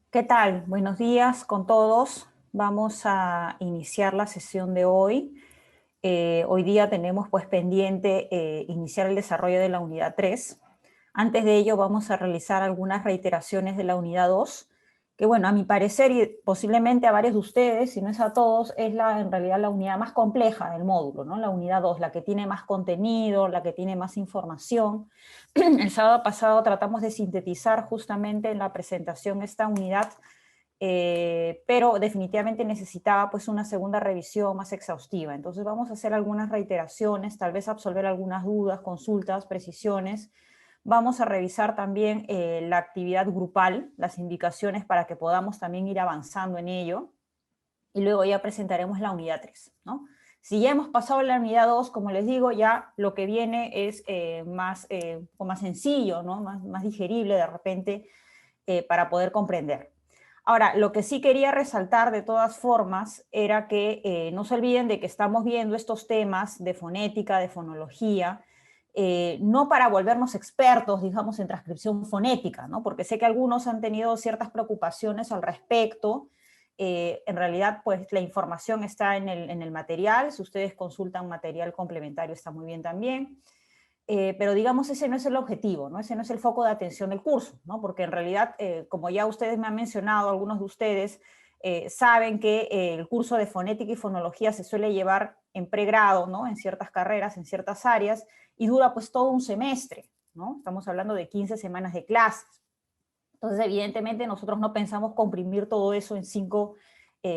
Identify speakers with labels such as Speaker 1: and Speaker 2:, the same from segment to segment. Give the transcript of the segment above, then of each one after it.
Speaker 1: ¿Qué tal? Buenos días con todos. Vamos a iniciar la sesión de hoy. Hoy día tenemos pues pendiente iniciar el desarrollo de la unidad 3. Antes de ello vamos a realizar algunas reiteraciones de la unidad 2, que bueno, a mi parecer y posiblemente a varios de ustedes, si no es a todos, es en realidad la unidad más compleja del módulo, ¿no? La unidad 2, la que tiene más contenido, la que tiene más información. El sábado pasado tratamos de sintetizar justamente en la presentación esta unidad, pero definitivamente necesitaba pues una segunda revisión más exhaustiva. Entonces vamos a hacer algunas reiteraciones, tal vez absolver algunas dudas, consultas, precisiones. Vamos a revisar también la actividad grupal, las indicaciones para que podamos también ir avanzando en ello. Y luego ya presentaremos la unidad 3, ¿no? Si ya hemos pasado la unidad 2, como les digo, ya lo que viene es más sencillo, ¿no? Más digerible de repente para poder comprender. Ahora, lo que sí quería resaltar de todas formas era que no se olviden de que estamos viendo estos temas de fonética, de fonología, no para volvernos expertos, digamos, en transcripción fonética, ¿no? Porque sé que algunos han tenido ciertas preocupaciones al respecto. En realidad, pues la información está en el material. Si ustedes consultan material complementario, está muy bien también. Pero digamos, ese no es el objetivo, ¿no? Ese no es el foco de atención del curso, ¿no? Porque en realidad, como ya ustedes me han mencionado, algunos de ustedes saben que el curso de fonética y fonología se suele llevar en pregrado, ¿no? En ciertas carreras, en ciertas áreas, y dura pues todo un semestre, ¿no? Estamos hablando de 15 semanas de clases. Entonces, evidentemente, nosotros no pensamos comprimir todo eso en 5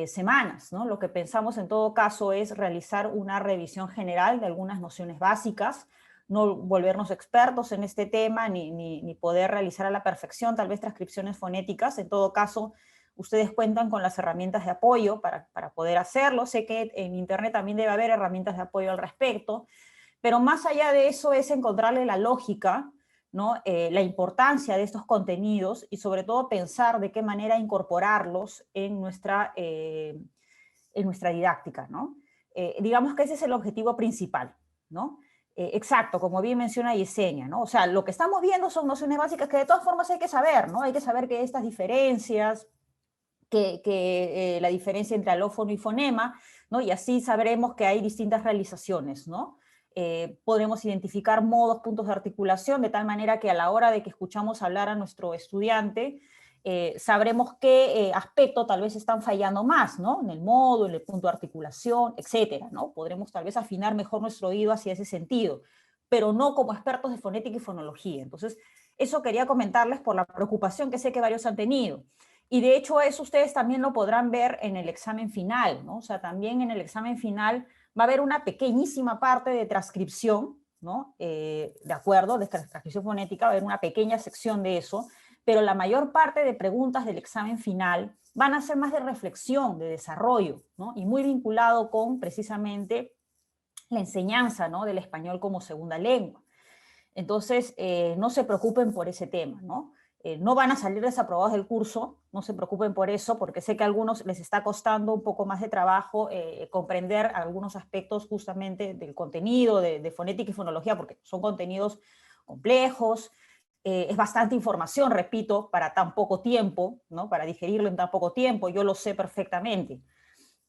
Speaker 1: semanas, ¿no? Lo que pensamos en todo caso es realizar una revisión general de algunas nociones básicas, no volvernos expertos en este tema, ni poder realizar a la perfección tal vez transcripciones fonéticas. En todo caso, ustedes cuentan con las herramientas de apoyo para poder hacerlo. Sé que en Internet también debe haber herramientas de apoyo al respecto, pero más allá de eso es encontrarle la lógica, ¿no? La importancia de estos contenidos y sobre todo pensar de qué manera incorporarlos en nuestra didáctica, ¿no? Digamos que ese es el objetivo principal, ¿no? Exacto, como bien menciona Yesenia, ¿no? O sea, lo que estamos viendo son nociones básicas que de todas formas hay que saber, ¿no? Hay que saber que estas diferencias, que la diferencia entre alófono y fonema, ¿no? Y así sabremos que hay distintas realizaciones, ¿no? Podremos identificar modos, puntos de articulación, de tal manera que a la hora de que escuchamos hablar a nuestro estudiante, sabremos qué aspecto tal vez están fallando más, ¿no? En el modo, en el punto de articulación, etcétera, ¿no? Podremos tal vez afinar mejor nuestro oído hacia ese sentido, pero no como expertos de fonética y fonología. Entonces, eso quería comentarles por la preocupación que sé que varios han tenido. Y de hecho eso ustedes también lo podrán ver en el examen final, ¿no? O sea, también en el examen final va a haber una pequeñísima parte de transcripción, ¿no? De acuerdo, de transcripción fonética, va a haber una pequeña sección de eso, pero la mayor parte de preguntas del examen final van a ser más de reflexión, de desarrollo, ¿no? Y muy vinculado con precisamente la enseñanza, ¿no? Del español como segunda lengua. Entonces, no se preocupen por ese tema, ¿no? No van a salir desaprobados del curso, no se preocupen por eso, porque sé que a algunos les está costando un poco más de trabajo comprender algunos aspectos justamente del contenido, de fonética y fonología, porque son contenidos complejos, es bastante información, repito, para tan poco tiempo, ¿no? Para digerirlo en tan poco tiempo, yo lo sé perfectamente.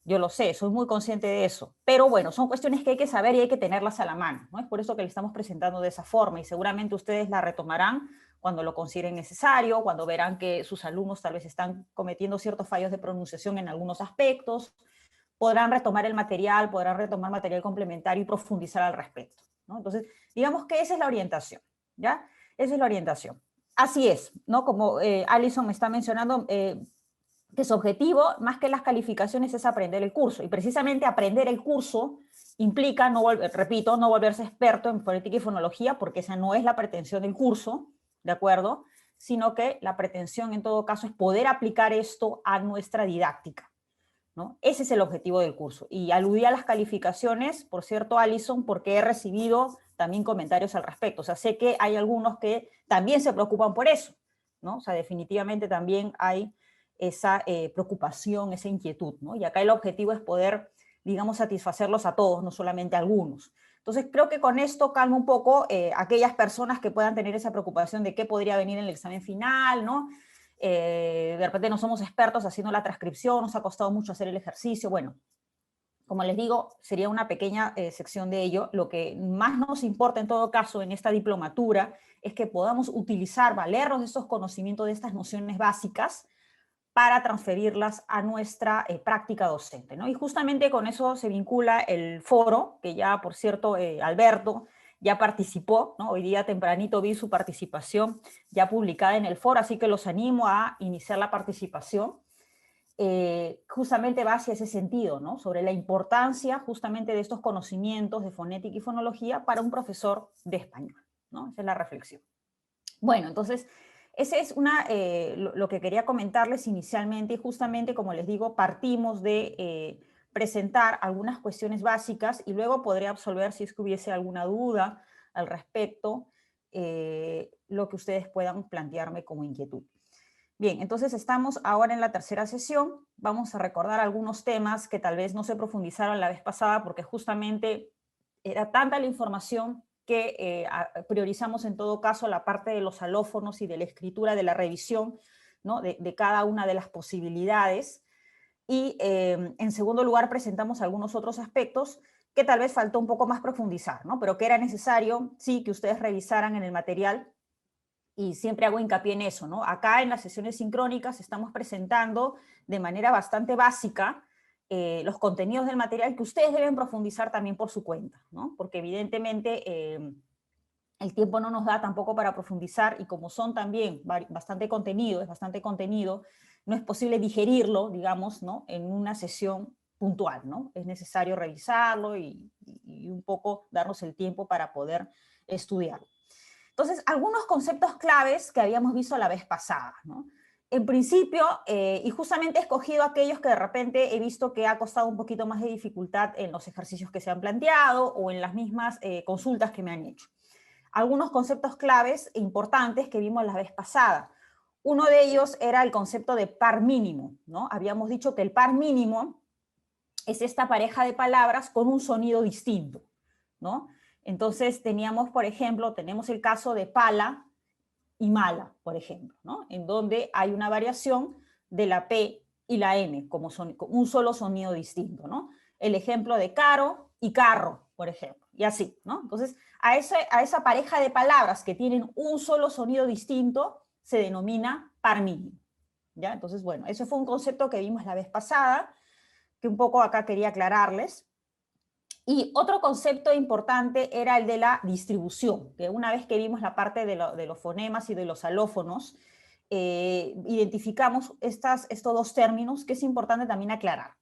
Speaker 1: Yo lo sé, soy muy consciente de eso. Pero bueno, son cuestiones que hay que saber y hay que tenerlas a la mano, ¿no? Es por eso que le estamos presentando de esa forma y seguramente ustedes la retomarán cuando lo consideren necesario, cuando verán que sus alumnos tal vez están cometiendo ciertos fallos de pronunciación en algunos aspectos, podrán podrán retomar material complementario y profundizar al respecto, ¿no? Entonces, digamos que esa es la orientación, ¿ya? Esa es la orientación. Así es, ¿no? Como Alison me está mencionando, que su objetivo, más que las calificaciones, es aprender el curso. Y precisamente aprender el curso implica, repito, no volverse experto en fonética y fonología, porque esa no es la pretensión del curso, ¿de acuerdo? Sino que la pretensión en todo caso es poder aplicar esto a nuestra didáctica, ¿no? Ese es el objetivo del curso. Y aludí a las calificaciones, por cierto, Alison, porque he recibido también comentarios al respecto. O sea, sé que hay algunos que también se preocupan por eso, ¿no? O sea, definitivamente también hay esa preocupación, esa inquietud, ¿no? Y acá el objetivo es poder, digamos, satisfacerlos a todos, no solamente a algunos. Entonces, creo que con esto calma un poco aquellas personas que puedan tener esa preocupación de qué podría venir en el examen final, ¿no? de repente no somos expertos haciendo la transcripción, nos ha costado mucho hacer el ejercicio, bueno, como les digo, sería una pequeña sección de ello. Lo que más nos importa en todo caso en esta diplomatura es que podamos utilizar, valernos de estos conocimientos, de estas nociones básicas, para transferirlas a nuestra práctica docente, ¿no? Y justamente con eso se vincula el foro, que ya, por cierto, Alberto ya participó, ¿no? Hoy día tempranito vi su participación ya publicada en el foro, así que los animo a iniciar la participación. Justamente va hacia ese sentido, ¿no? Sobre la importancia justamente de estos conocimientos de fonética y fonología para un profesor de español, ¿no? Esa es la reflexión. Bueno, entonces, ese es lo que quería comentarles inicialmente, y justamente, como les digo, partimos de presentar algunas cuestiones básicas y luego podré absolver, si es que hubiese alguna duda al respecto, lo que ustedes puedan plantearme como inquietud. Bien, entonces estamos ahora en la tercera sesión. Vamos a recordar algunos temas que tal vez no se profundizaron la vez pasada porque justamente era tanta la información que priorizamos en todo caso la parte de los alófonos y de la escritura, de la revisión, ¿no? de cada una de las posibilidades. Y en segundo lugar presentamos algunos otros aspectos que tal vez faltó un poco más profundizar, ¿no? Pero que era necesario, sí, que ustedes revisaran en el material. Y siempre hago hincapié en eso, ¿no? Acá en las sesiones sincrónicas estamos presentando de manera bastante básica los contenidos del material que ustedes deben profundizar también por su cuenta, ¿no? Porque evidentemente el tiempo no nos da tampoco para profundizar, y como son también bastante contenido, no es posible digerirlo, digamos, ¿no? En una sesión puntual, ¿no? Es necesario revisarlo y un poco darnos el tiempo para poder estudiarlo. Entonces, algunos conceptos claves que habíamos visto la vez pasada, ¿no? En principio, y justamente he escogido aquellos que de repente he visto que ha costado un poquito más de dificultad en los ejercicios que se han planteado o en las mismas consultas que me han hecho. Algunos conceptos claves e importantes que vimos la vez pasada. Uno de ellos era el concepto de par mínimo, ¿no? Habíamos dicho que el par mínimo es esta pareja de palabras con un sonido distinto, ¿no? Entonces teníamos, por ejemplo, tenemos el caso de pala y mala, por ejemplo, ¿no? En donde hay una variación de la P y la M, como un solo sonido distinto, ¿no? El ejemplo de caro y carro, por ejemplo, y así, ¿no? Entonces, a esa pareja de palabras que tienen un solo sonido distinto se denomina par mínimo, ¿ya? Entonces, bueno, eso fue un concepto que vimos la vez pasada, que un poco acá quería aclararles. Y otro concepto importante era el de la distribución, que una vez que vimos la parte de los fonemas y de los alófonos, identificamos estos dos términos que es importante también aclarar.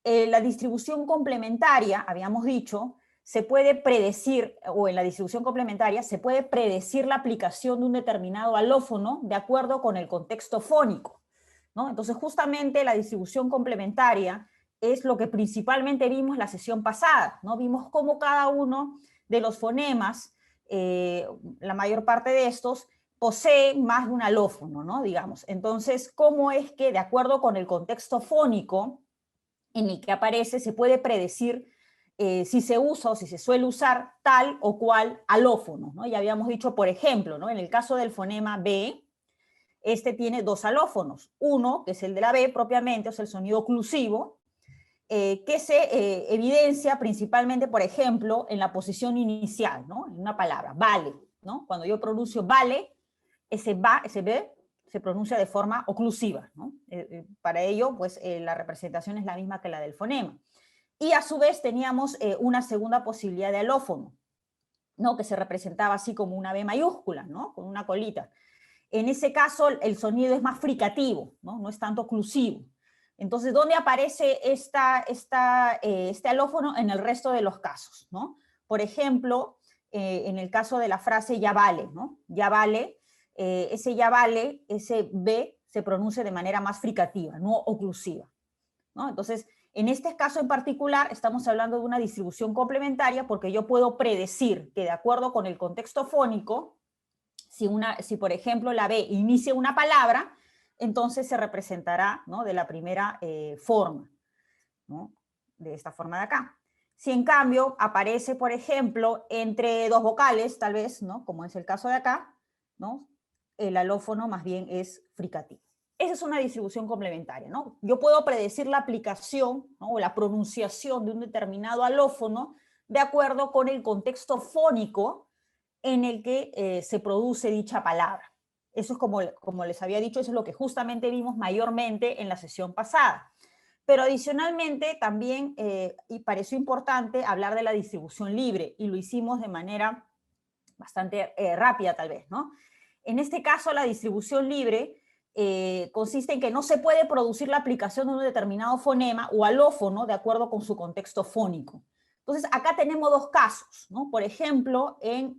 Speaker 1: La distribución complementaria, habíamos dicho, se puede predecir, o en la distribución complementaria se puede predecir la aplicación de un determinado alófono de acuerdo con el contexto fónico, ¿no? Entonces, justamente la distribución complementaria es lo que principalmente vimos la sesión pasada, ¿no? Vimos cómo cada uno de los fonemas, la mayor parte de estos, posee más de un alófono, ¿no? Digamos. Entonces, cómo es que, de acuerdo con el contexto fónico en el que aparece, se puede predecir si se usa o si se suele usar tal o cual alófono, ¿no? Ya habíamos dicho, por ejemplo, ¿no? En el caso del fonema B, este tiene dos alófonos. Uno, que es el de la B propiamente, o sea, el sonido oclusivo, que se evidencia principalmente, por ejemplo, en la posición inicial, ¿no? En una palabra, vale, ¿no? Cuando yo pronuncio vale, ese B se pronuncia de forma oclusiva, ¿no? Para ello, pues la representación es la misma que la del fonema. Y a su vez teníamos una segunda posibilidad de alófono, ¿no? Que se representaba así como una B mayúscula, ¿no? Con una colita. En ese caso, el sonido es más fricativo, ¿no? No es tanto oclusivo. Entonces, ¿dónde aparece este alófono? En el resto de los casos, ¿no? Por ejemplo, en el caso de la frase ya vale, ¿no? Ya vale, ese ya vale, ese B se pronuncia de manera más fricativa, no oclusiva, ¿no? Entonces, en este caso en particular, estamos hablando de una distribución complementaria porque yo puedo predecir que de acuerdo con el contexto fónico, si por ejemplo la B inicia una palabra, entonces se representará, ¿no? De la primera forma, ¿no? De esta forma de acá. Si en cambio aparece, por ejemplo, entre dos vocales, tal vez, ¿no? Como es el caso de acá, ¿no? el alófono más bien es fricativo. Esa es una distribución complementaria, ¿no? Yo puedo predecir la aplicación, ¿no?, o la pronunciación de un determinado alófono de acuerdo con el contexto fónico en el que se produce dicha palabra. Eso es como les había dicho, eso es lo que justamente vimos mayormente en la sesión pasada. Pero adicionalmente también, y pareció importante hablar de la distribución libre, y lo hicimos de manera bastante rápida tal vez, ¿no? En este caso, la distribución libre consiste en que no se puede producir la aplicación de un determinado fonema o alófono de acuerdo con su contexto fónico. Entonces, acá tenemos dos casos, ¿no? Por ejemplo, en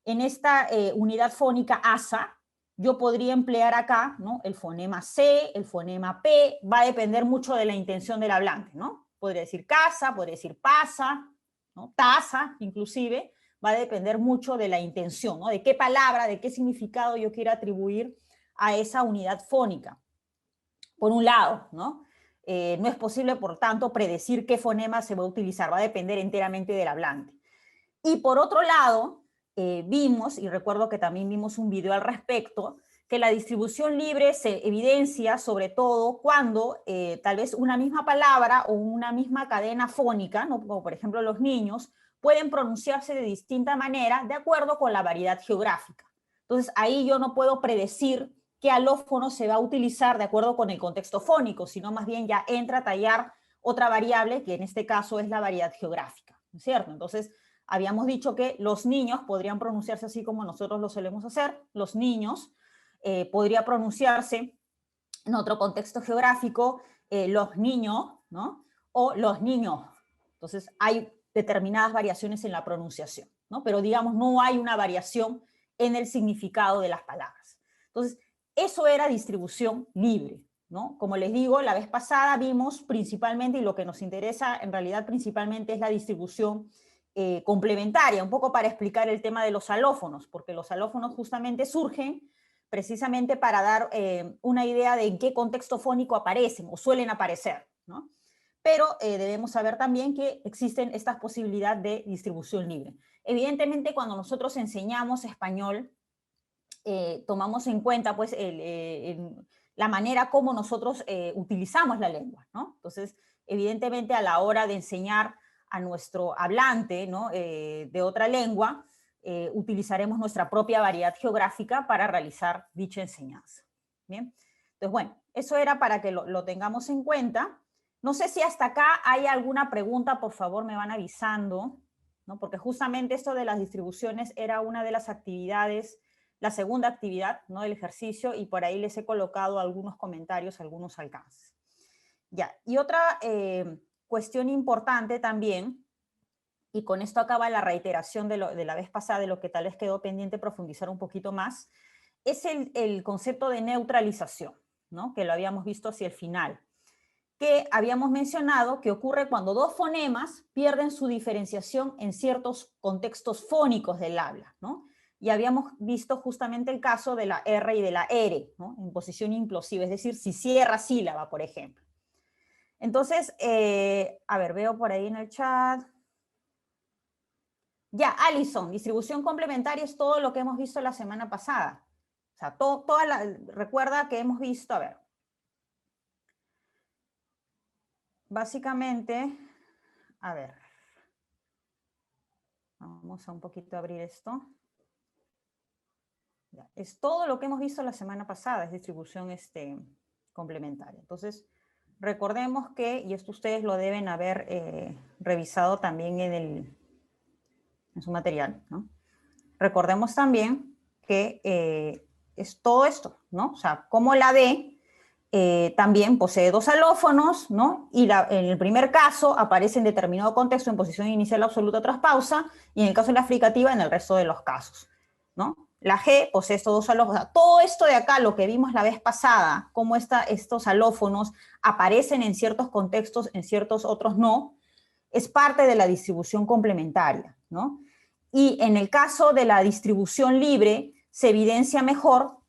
Speaker 1: esta unidad fónica ASA, yo podría emplear acá, ¿no?, el fonema C, el fonema P, va a depender mucho de la intención del hablante, ¿no? Podría decir casa, podría decir pasa, ¿no?, taza, inclusive, va a depender mucho de la intención, ¿no?, de qué palabra, de qué significado yo quiero atribuir a esa unidad fónica. Por un lado, ¿no? No es posible, por tanto, predecir qué fonema se va a utilizar, va a depender enteramente del hablante. Y por otro lado, vimos, y recuerdo que también vimos un video al respecto, que la distribución libre se evidencia sobre todo cuando tal vez una misma palabra o una misma cadena fónica, ¿no?, como por ejemplo los niños, pueden pronunciarse de distinta manera de acuerdo con la variedad geográfica. Entonces ahí yo no puedo predecir qué alófono se va a utilizar de acuerdo con el contexto fónico, sino más bien ya entra a tallar otra variable, que en este caso es la variedad geográfica, ¿no es cierto? Entonces, habíamos dicho que los niños podrían pronunciarse así como nosotros lo solemos hacer, los niños, podría pronunciarse en otro contexto geográfico, los niños, ¿no?, o los niños. Entonces, hay determinadas variaciones en la pronunciación, ¿no? Pero digamos, no hay una variación en el significado de las palabras. Entonces, eso era distribución libre, ¿no? Como les digo, la vez pasada vimos principalmente, y lo que nos interesa en realidad principalmente es la distribución complementaria, un poco para explicar el tema de los alófonos, porque los alófonos justamente surgen precisamente para dar una idea de en qué contexto fónico aparecen o suelen aparecer, ¿no? Pero debemos saber también que existen estas posibilidades de distribución libre. Evidentemente, cuando nosotros enseñamos español, tomamos en cuenta pues, la manera como nosotros utilizamos la lengua, ¿no? Entonces, evidentemente, a la hora de enseñar a nuestro hablante, ¿no?, de otra lengua, utilizaremos nuestra propia variedad geográfica para realizar dicha enseñanza. ¿Bien? Entonces, bueno, eso era para que lo tengamos en cuenta. No sé si hasta acá hay alguna pregunta, por favor me van avisando, ¿no? Porque justamente esto de las distribuciones era una de las actividades, la segunda actividad, ¿no?, del ejercicio, y por ahí les he colocado algunos comentarios, algunos alcances. Ya, y otra cuestión importante también, y con esto acaba la reiteración de la vez pasada, de lo que tal vez quedó pendiente profundizar un poquito más, es el concepto de neutralización, ¿no?, que lo habíamos visto hacia el final, que habíamos mencionado que ocurre cuando dos fonemas pierden su diferenciación en ciertos contextos fónicos del habla, ¿no? Y habíamos visto justamente el caso de la R y de la R, ¿no?, en posición implosiva, es decir, si cierra sílaba, por ejemplo. Entonces, a ver, veo por ahí en el chat. Ya, Alison, distribución complementaria es todo lo que hemos visto la semana pasada. O sea, recuerda que hemos visto, a ver, básicamente, a ver, vamos a un poquito abrir esto. Ya, es todo lo que hemos visto la semana pasada, es distribución complementaria. Entonces, recordemos que, y esto ustedes lo deben haber revisado también en su material, ¿no? Recordemos también que es todo esto, ¿no? O sea, como la D también posee dos alófonos, ¿no? Y en el primer caso aparece en determinado contexto en posición inicial absoluta tras pausa, y en el caso de la fricativa en el resto de los casos, ¿no? La G posee estos dos alófonos. O sea, todo esto de acá, lo que vimos la vez pasada, cómo estos alófonos aparecen en ciertos contextos, en ciertos otros no, es parte de la distribución complementaria, ¿no? Y en el caso de la distribución libre se evidencia mejor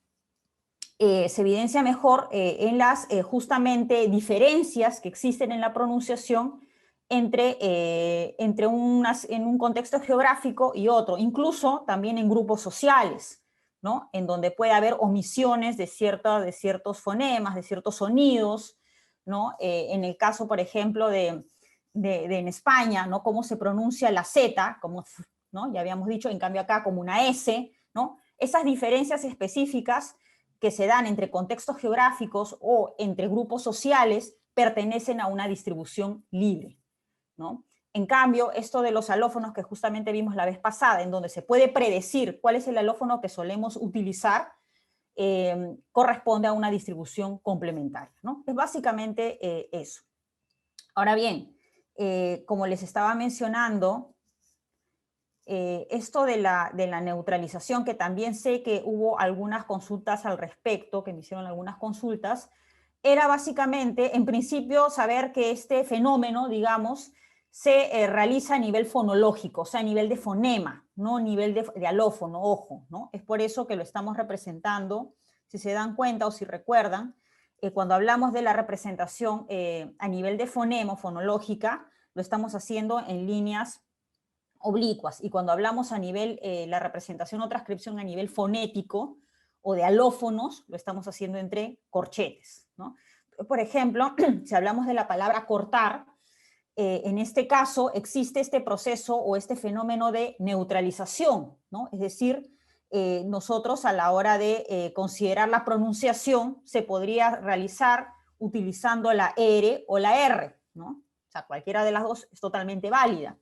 Speaker 1: en las justamente diferencias que existen en la pronunciación en un contexto geográfico y otro, incluso también en grupos sociales, ¿no? En donde puede haber omisiones de ciertos fonemas, de ciertos sonidos, ¿no? En el caso, por ejemplo, en España, ¿no? Cómo se pronuncia la Z, como, ¿no? Ya habíamos dicho, en cambio acá como una S, ¿no? Esas diferencias específicas que se dan entre contextos geográficos o entre grupos sociales pertenecen a una distribución libre, ¿no? En cambio, esto de los alófonos que justamente vimos la vez pasada, en donde se puede predecir cuál es el alófono que solemos utilizar, corresponde a una distribución complementaria, ¿no? Es básicamente eso. Ahora bien, como les estaba mencionando, esto de la neutralización, que también sé que hubo algunas consultas al respecto, que me hicieron algunas consultas, era básicamente, en principio, saber que este fenómeno, digamos, se realiza a nivel fonológico, o sea, a nivel de fonema, no a nivel de alófono, ojo, ¿no? Es por eso que lo estamos representando, si se dan cuenta o si recuerdan, cuando hablamos de la representación a nivel de fonema, fonológica, lo estamos haciendo en líneas oblicuas, y cuando hablamos a nivel, la representación o transcripción a nivel fonético o de alófonos, lo estamos haciendo entre corchetes, ¿no? Por ejemplo, si hablamos de la palabra cortar, en este caso existe este proceso o este fenómeno de neutralización, ¿no? Es decir, nosotros a la hora de considerar la pronunciación se podría realizar utilizando la R o la R, ¿no? O sea, cualquiera de las dos es totalmente válida.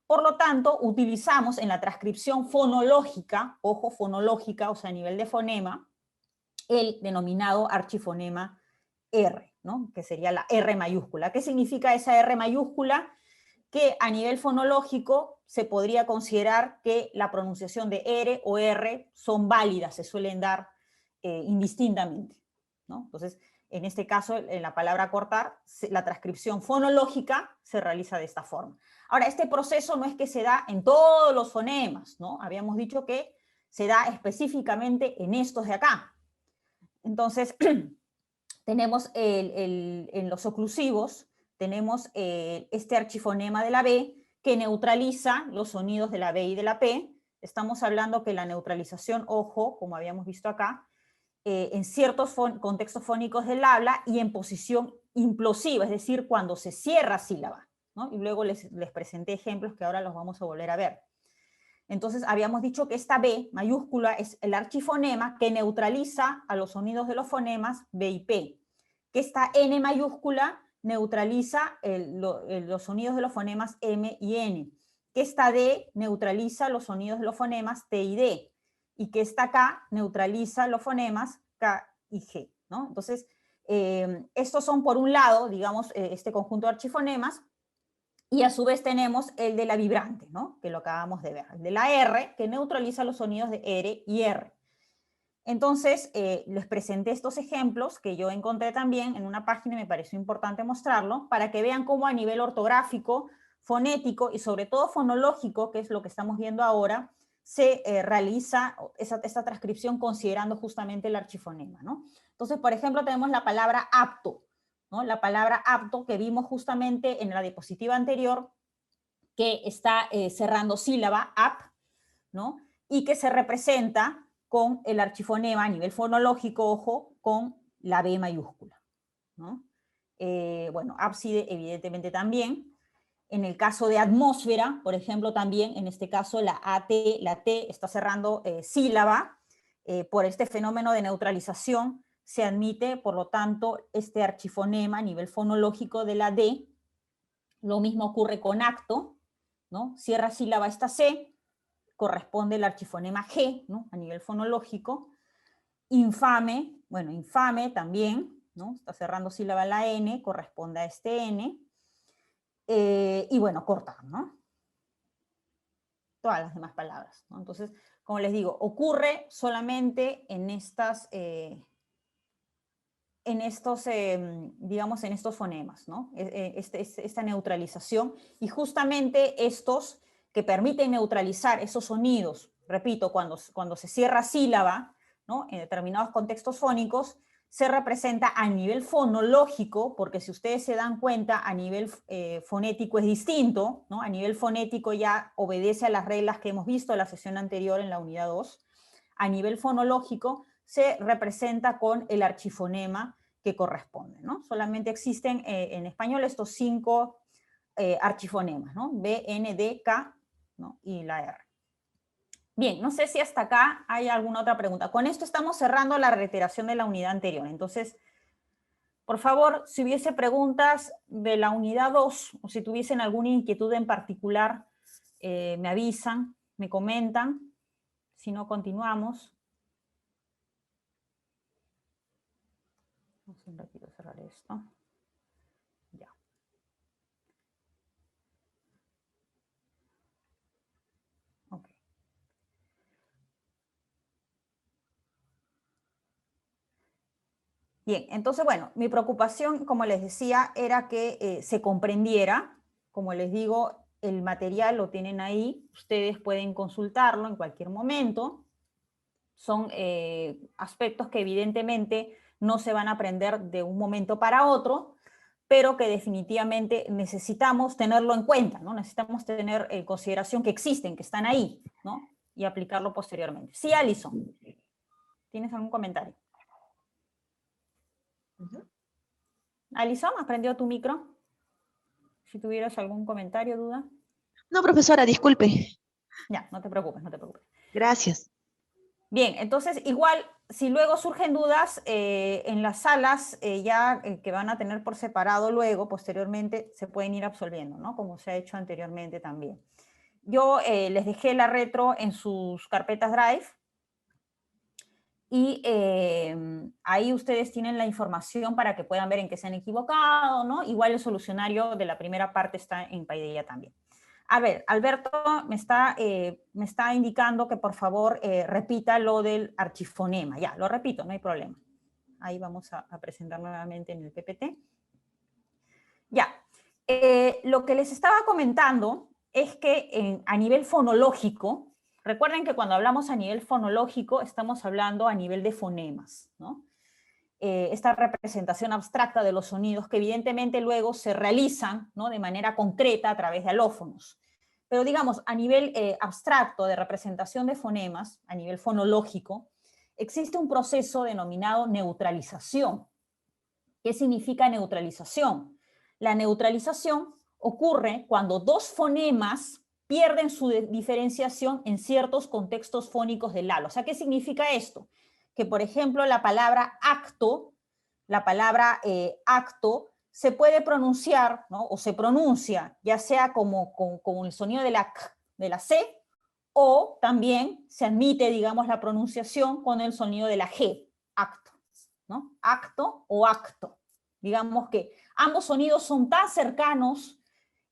Speaker 1: Por lo tanto, utilizamos en la transcripción fonológica, ojo, fonológica, o sea, a nivel de fonema, el denominado archifonema R, ¿no? Que sería la R mayúscula. ¿Qué significa esa R mayúscula? Que a nivel fonológico se podría considerar que la pronunciación de R o R son válidas, se suelen dar indistintamente, ¿no? Entonces, en este caso, en la palabra cortar, la transcripción fonológica se realiza de esta forma. Ahora, este proceso no es que se da en todos los fonemas, ¿no? Habíamos dicho que se da específicamente en estos de acá. Entonces, tenemos en los oclusivos, tenemos este archifonema de la B que neutraliza los sonidos de la B y de la P. Estamos hablando que la neutralización, ojo, como habíamos visto acá, en ciertos contextos fónicos del habla y en posición implosiva, es decir, cuando se cierra sílaba, ¿no? Y luego les presenté ejemplos que ahora los vamos a volver a ver. Entonces, habíamos dicho que esta B mayúscula es el archifonema que neutraliza a los sonidos de los fonemas B y P. Que esta N mayúscula neutraliza los sonidos de los fonemas M y N. Que esta D neutraliza los sonidos de los fonemas T y D. Y que esta K neutraliza los fonemas K y G, ¿no? Entonces, estos son, por un lado, digamos, este conjunto de archifonemas, y a su vez tenemos el de la vibrante, ¿no? Que lo acabamos de ver. El de la R, que neutraliza los sonidos de R y R. Entonces, les presenté estos ejemplos que yo encontré también en una página y me pareció importante mostrarlo, para que vean cómo a nivel ortográfico, fonético y sobre todo fonológico, que es lo que estamos viendo ahora, se realiza esta transcripción considerando justamente el archifonema, ¿no? Entonces, por ejemplo, tenemos la palabra apto, ¿no? La palabra apto que vimos justamente en la diapositiva anterior, que está cerrando sílaba, ap, ¿no? Y que se representa con el archifonema a nivel fonológico, ojo, con la B mayúscula, ¿no? Bueno, ábside evidentemente también. En el caso de atmósfera, por ejemplo, también, en este caso la T está cerrando sílaba, por este fenómeno de neutralización se admite, por lo tanto, este archifonema a nivel fonológico de la D. Lo mismo ocurre con acto, ¿no? Cierra sílaba esta C, corresponde el archifonema G, ¿no? A nivel fonológico. Infame, bueno, infame también, ¿no? Está cerrando sílaba la N, corresponde a este N. Y bueno, cortar, ¿no? Todas las demás palabras, ¿no? Entonces, como les digo, ocurre solamente en estas, digamos, en estos fonemas, ¿no? Esta neutralización, y justamente estos que permiten neutralizar esos sonidos, repito, cuando se cierra sílaba, ¿no? En determinados contextos fónicos, se representa a nivel fonológico, porque si ustedes se dan cuenta, a nivel fonético es distinto, ¿no? A nivel fonético ya obedece a las reglas que hemos visto en la sesión anterior, en la unidad 2. a nivel fonológico se representa con el archifonema que corresponde, ¿no? Solamente existen en español estos 5 archifonemas, ¿no? B, N, D, K, ¿no? Y la R. Bien, no sé si hasta acá hay alguna otra pregunta. Con esto estamos cerrando la reiteración de la unidad anterior. Entonces, por favor, si hubiese preguntas de la unidad 2, o si tuviesen alguna inquietud en particular, me avisan, me comentan. Si no, continuamos. Vamos un ratito a cerrar esto. Ya. Ok. Bien, entonces, bueno, mi preocupación, como les decía, era que se comprendiera. Como les digo, el material lo tienen ahí, ustedes pueden consultarlo en cualquier momento. Son aspectos que evidentemente no se van a aprender de un momento para otro, pero que definitivamente necesitamos tenerlo en cuenta, ¿no? Necesitamos tener en consideración que existen, que están ahí, ¿no? Y aplicarlo posteriormente. Sí, Alison, ¿tienes algún comentario? Alison, ¿has prendido tu micro? Si tuvieras algún comentario, duda.
Speaker 2: No, profesora, disculpe.
Speaker 1: Ya, no te preocupes, no te preocupes.
Speaker 2: Gracias.
Speaker 1: Bien, entonces igual, si luego surgen dudas en las salas que van a tener por separado luego, posteriormente, se pueden ir absolviendo, ¿no? Como se ha hecho anteriormente también. Yo les dejé la retro en sus carpetas Drive y ahí ustedes tienen la información para que puedan ver en qué se han equivocado, ¿no? Igual el solucionario de la primera parte está en Paideia también. A ver, Alberto me está indicando que por favor repita lo del archifonema. Ya, lo repito, no hay problema. Ahí vamos a presentar nuevamente en el PPT. Ya, lo que les estaba comentando es que a nivel fonológico, recuerden que cuando hablamos a nivel fonológico estamos hablando a nivel de fonemas, ¿no? Esta representación abstracta de los sonidos que evidentemente luego se realizan, ¿no? De manera concreta a través de alófonos. Pero digamos, a nivel abstracto de representación de fonemas, a nivel fonológico, existe un proceso denominado neutralización. ¿Qué significa neutralización? La neutralización ocurre cuando 2 fonemas pierden su diferenciación en ciertos contextos fónicos del habla. O sea, ¿qué significa esto? Que, por ejemplo, la palabra acto se puede pronunciar, ¿no? O se pronuncia, ya sea como el sonido de la C, o también se admite, digamos, la pronunciación con el sonido de la G, acto, ¿no? Acto o acto. Digamos que ambos sonidos son tan cercanos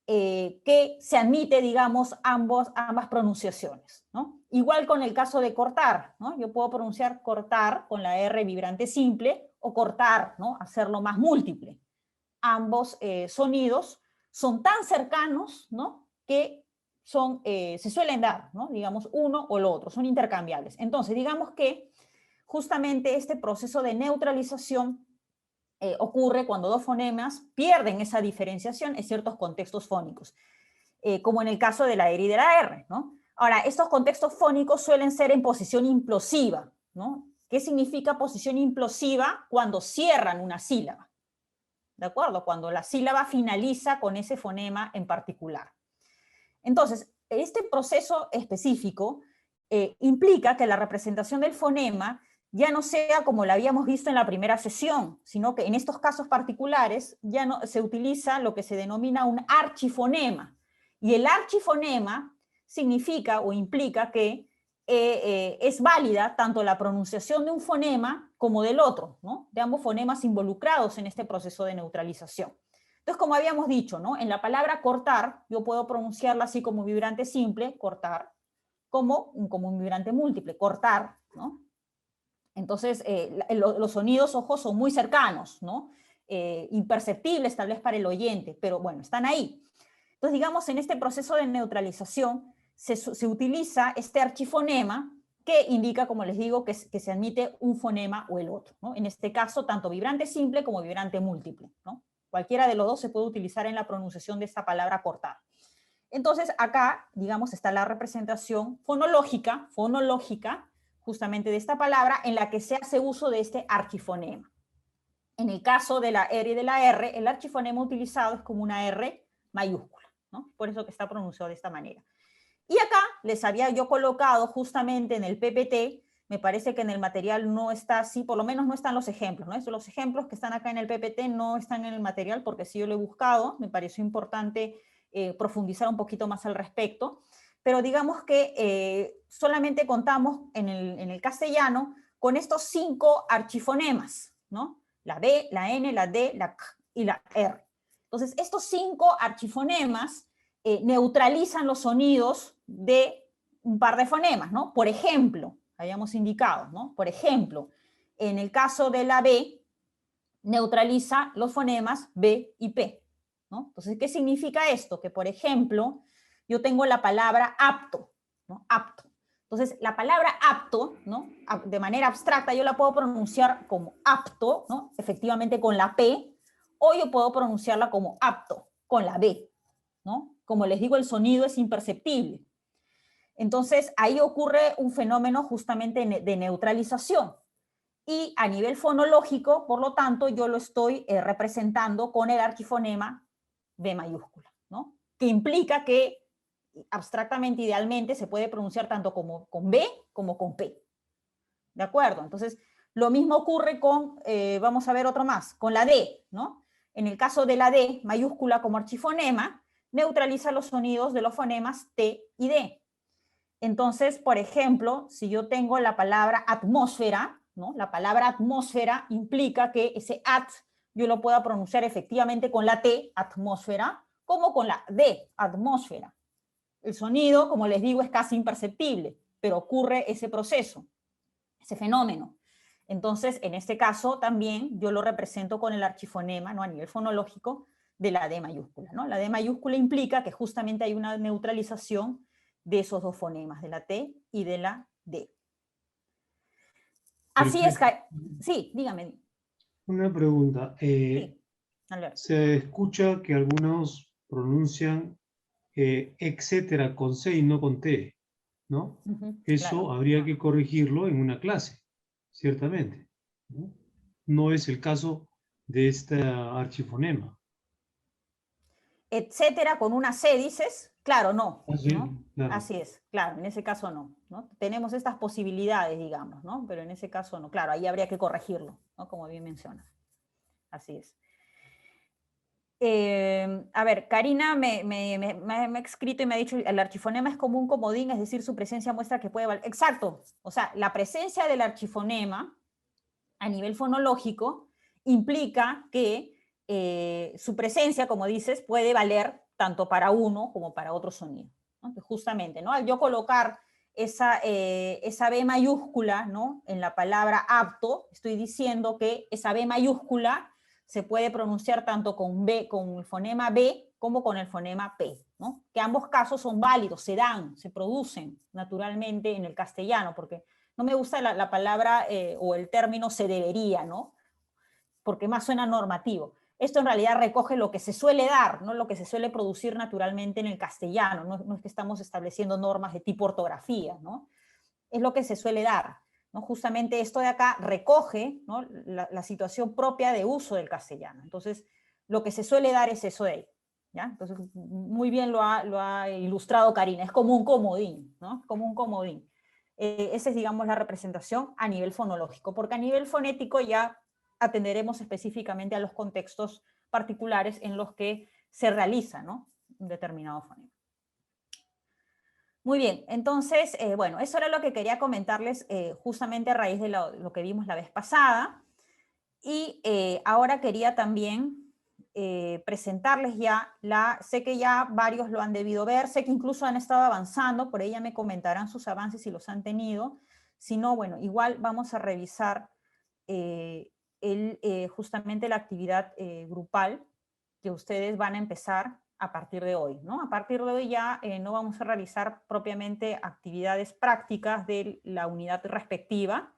Speaker 1: que se admite, digamos, ambas pronunciaciones, ¿no? Igual con el caso de cortar, ¿no? Yo puedo pronunciar cortar con la R vibrante simple o cortar, ¿no? Hacerlo más múltiple. Ambos sonidos son tan cercanos, ¿no? Que se suelen dar, ¿no? Digamos, uno o lo otro, son intercambiables. Entonces, digamos que justamente este proceso de neutralización ocurre cuando 2 fonemas pierden esa diferenciación en ciertos contextos fónicos, como en el caso de la R y de la R, ¿no? Ahora, estos contextos fónicos suelen ser en posición implosiva, ¿no? ¿Qué significa posición implosiva? Cuando cierran una sílaba, ¿de acuerdo? Cuando la sílaba finaliza con ese fonema en particular. Entonces, este proceso específico implica que la representación del fonema ya no sea como la habíamos visto en la primera sesión, sino que en estos casos particulares ya no se utiliza lo que se denomina un archifonema. Y el archifonema significa o implica que es válida tanto la pronunciación de un fonema como del otro, ¿no? De ambos fonemas involucrados en este proceso de neutralización. Entonces, como habíamos dicho, ¿no? En la palabra cortar, yo puedo pronunciarla así como vibrante simple, cortar, como un vibrante múltiple, cortar, ¿no? Entonces, los sonidos, ojo, son muy cercanos, ¿no? Imperceptibles tal vez para el oyente, pero bueno, están ahí. Entonces, digamos, en este proceso de neutralización se utiliza este archifonema que indica, como les digo, que se admite un fonema o el otro, ¿no? En este caso, tanto vibrante simple como vibrante múltiple, ¿no? Cualquiera de los dos se puede utilizar en la pronunciación de esta palabra cortar. Entonces, acá, digamos, está la representación fonológica, justamente de esta palabra en la que se hace uso de este archifonema. En el caso de la R y de la R, el archifonema utilizado es como una R mayúscula, ¿no? Por eso que está pronunciado de esta manera. Y acá les había yo colocado justamente en el PPT, me parece que en el material no está así, por lo menos no están los ejemplos, ¿no? Los ejemplos que están acá en el PPT no están en el material porque sí yo lo he buscado, me pareció importante profundizar un poquito más al respecto, pero digamos que solamente contamos en el castellano con estos 5 archifonemas, ¿no? La B, la N, la D, la K y la R. Entonces, estos 5 archifonemas neutralizan los sonidos de un par de fonemas, ¿no? Por ejemplo, habíamos indicado, ¿no? Por ejemplo, en el caso de la B, neutraliza los fonemas B y P, ¿no? Entonces, ¿qué significa esto? Que, por ejemplo, yo tengo la palabra apto, ¿no? Apto. Entonces, la palabra apto, ¿no? De manera abstracta, yo la puedo pronunciar como apto, ¿no? Efectivamente con la P, o yo puedo pronunciarla como apto, con la B, ¿no? Como les digo, el sonido es imperceptible. Entonces, ahí ocurre un fenómeno justamente de neutralización. Y a nivel fonológico, por lo tanto, yo lo estoy representando con el archifonema B mayúscula, ¿no? Que implica que abstractamente, idealmente, se puede pronunciar tanto como con B como con P. ¿De acuerdo? Entonces, lo mismo ocurre con, vamos a ver otro más, con la D, ¿no? En el caso de la D mayúscula como archifonema, neutraliza los sonidos de los fonemas T y D. Entonces, por ejemplo, si yo tengo la palabra atmósfera, ¿no? La palabra atmósfera implica que ese at yo lo pueda pronunciar efectivamente con la T, atmósfera, como con la D, atmósfera. El sonido, como les digo, es casi imperceptible, pero ocurre ese proceso, ese fenómeno. Entonces, en este caso también yo lo represento con el archifonema, ¿no? A nivel fonológico de la D mayúscula, ¿no? La D mayúscula implica que justamente hay una neutralización de esos 2 fonemas, de la T y de la D. Así es, sí, dígame.
Speaker 3: Una pregunta.
Speaker 1: Sí,
Speaker 3: Se escucha que algunos pronuncian etcétera con C y no con T, ¿no? Eso
Speaker 1: claro.
Speaker 3: habría que corregirlo en una clase, ciertamente, ¿no? No es el caso de este archifonema.
Speaker 1: Etcétera con una C, dices, claro, no,
Speaker 3: Así,
Speaker 1: ¿no?
Speaker 3: claro.
Speaker 1: Así es, claro, en ese caso no, ¿no? Tenemos estas posibilidades, digamos, ¿no? Pero en ese caso no, claro, ahí habría que corregirlo, ¿no? Como bien mencionas. Así es. A ver, Karina me ha escrito y me ha dicho, el archifonema es como un comodín, es decir, su presencia muestra que puede valer. Exacto, o sea, la presencia del archifonema a nivel fonológico implica que su presencia, como dices, puede valer tanto para uno como para otro sonido, ¿no? Que justamente, ¿no? Al yo colocar esa B mayúscula, ¿no? En la palabra apto, estoy diciendo que esa B mayúscula se puede pronunciar tanto con el fonema B como con el fonema P, ¿no? Que ambos casos son válidos, se dan, se producen naturalmente en el castellano, porque no me gusta la palabra o el término se debería, ¿no? Porque más suena normativo. Esto en realidad recoge lo que se suele dar, ¿no? Lo que se suele producir naturalmente en el castellano, no es que estamos estableciendo normas de tipo ortografía, ¿no? Es lo que se suele dar, ¿no? Justamente esto de acá recoge, ¿no? la situación propia de uso del castellano. Entonces, lo que se suele dar es eso de ahí, ¿ya? Entonces, muy bien lo ha ilustrado Karina, es como un comodín, ¿no? Como un comodín. Esa es, digamos, la representación a nivel fonológico, porque a nivel fonético ya atenderemos específicamente a los contextos particulares en los que se realiza, ¿no? Un determinado fonema. Muy bien, entonces, bueno, eso era lo que quería comentarles justamente a raíz de lo que vimos la vez pasada. Y ahora quería también presentarles ya sé que ya varios lo han debido ver, sé que incluso han estado avanzando, por ella me comentarán sus avances si los han tenido. Si no, bueno, igual vamos a revisar justamente la actividad grupal que ustedes van a empezar a partir de hoy, ¿no? A partir de hoy ya no vamos a realizar propiamente actividades prácticas de la unidad respectiva.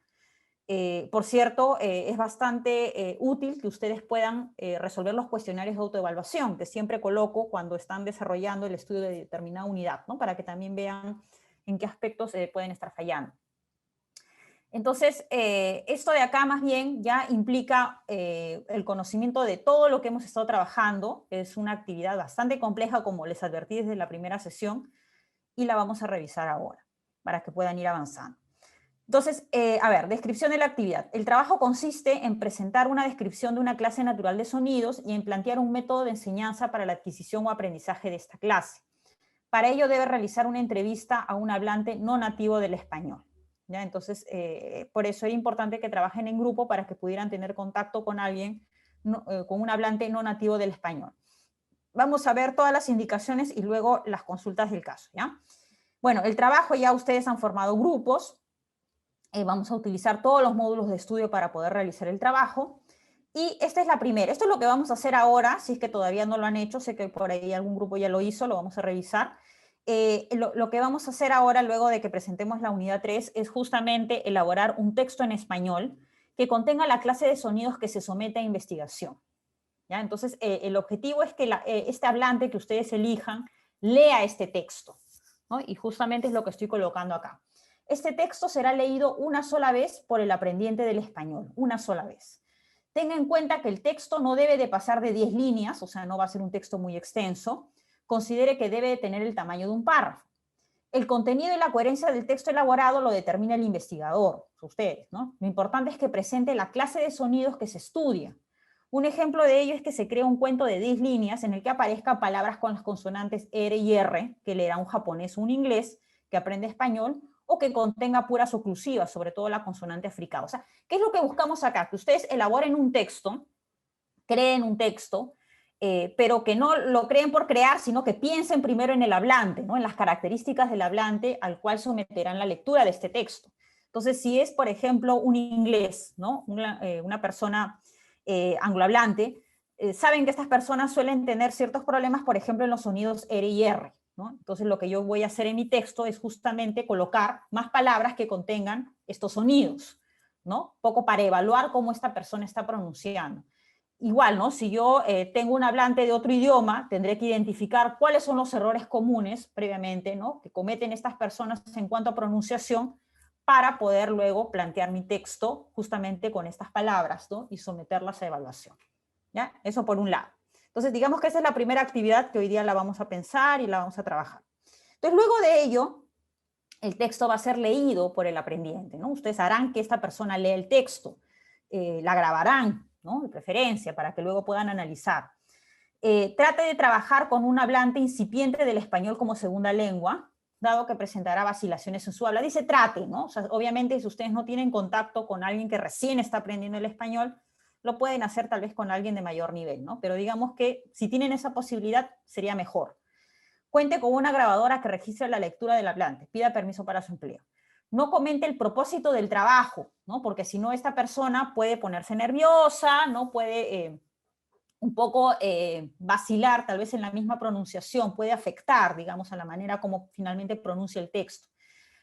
Speaker 1: Por cierto, es bastante útil que ustedes puedan resolver los cuestionarios de autoevaluación que siempre coloco cuando están desarrollando el estudio de determinada unidad, ¿no? Para que también vean en qué aspectos pueden estar fallando. Entonces, esto de acá más bien ya implica el conocimiento de todo lo que hemos estado trabajando. Es una actividad bastante compleja, como les advertí desde la primera sesión, y la vamos a revisar ahora, para que puedan ir avanzando. Entonces, a ver, descripción de la actividad. El trabajo consiste en presentar una descripción de una clase natural de sonidos y en plantear un método de enseñanza para la adquisición o aprendizaje de esta clase. Para ello debe realizar una entrevista a un hablante no nativo del español. ¿Ya? Entonces, por eso era importante que trabajen en grupo para que pudieran tener contacto con alguien, con un hablante no nativo del español. Vamos a ver todas las indicaciones y luego las consultas del caso. ¿Ya? Bueno, el trabajo ya ustedes han formado grupos. Vamos a utilizar todos los módulos de estudio para poder realizar el trabajo. Y esta es la primera. Esto es lo que vamos a hacer ahora, si es que todavía no lo han hecho, sé que por ahí algún grupo ya lo hizo, lo vamos a revisar. Lo que vamos a hacer ahora, luego de que presentemos la unidad 3, es justamente elaborar un texto en español que contenga la clase de sonidos que se somete a investigación. ¿Ya? Entonces, el objetivo es que este hablante que ustedes elijan lea este texto, ¿no? Y justamente es lo que estoy colocando acá. Este texto será leído una sola vez por el aprendiente del español, una sola vez. Tenga en cuenta que el texto no debe de pasar de 10 líneas, o sea, no va a ser un texto muy extenso. Considere que debe de tener el tamaño de un párrafo. El contenido y la coherencia del texto elaborado lo determina el investigador, ustedes, ¿no? Lo importante es que presente la clase de sonidos que se estudia. Un ejemplo de ello es que se crea un cuento de 10 líneas en el que aparezcan palabras con las consonantes R y R, que leerá un japonés o un inglés que aprende español, o que contenga puras oclusivas, sobre todo la consonante africana. O sea, ¿qué es lo que buscamos acá? Que ustedes elaboren un texto, creen un texto, pero que no lo creen por crear, sino que piensen primero en el hablante, ¿no? En las características del hablante al cual someterán la lectura de este texto. Entonces, si es, por ejemplo, un inglés, ¿no? Una persona anglohablante, saben que estas personas suelen tener ciertos problemas, por ejemplo, en los sonidos R y R, ¿no? Entonces, lo que yo voy a hacer en mi texto es justamente colocar más palabras que contengan estos sonidos, ¿no? Poco para evaluar cómo esta persona está pronunciando. Igual, ¿no? Si yo tengo un hablante de otro idioma, tendré que identificar cuáles son los errores comunes previamente, ¿no? Que cometen estas personas en cuanto a pronunciación, para poder luego plantear mi texto justamente con estas palabras, ¿no? Y someterlas a evaluación. ¿Ya? Eso por un lado. Entonces, digamos que esa es la primera actividad que hoy día la vamos a pensar y la vamos a trabajar. Entonces, luego de ello, el texto va a ser leído por el aprendiente, ¿no? Ustedes harán que esta persona lea el texto, la grabarán, ¿no? De preferencia, para que luego puedan analizar. Trate de trabajar con un hablante incipiente del español como segunda lengua, dado que presentará vacilaciones en su habla. Dice trate, ¿no? O sea, obviamente, si ustedes no tienen contacto con alguien que recién está aprendiendo el español, lo pueden hacer tal vez con alguien de mayor nivel, ¿no? Pero digamos que si tienen esa posibilidad, sería mejor. Cuente con una grabadora que registre la lectura del hablante. Pida permiso para su empleo. No comente el propósito del trabajo, ¿no? Porque si no, esta persona puede ponerse nerviosa, ¿no? Puede un poco vacilar tal vez en la misma pronunciación, puede afectar, digamos, a la manera como finalmente pronuncia el texto.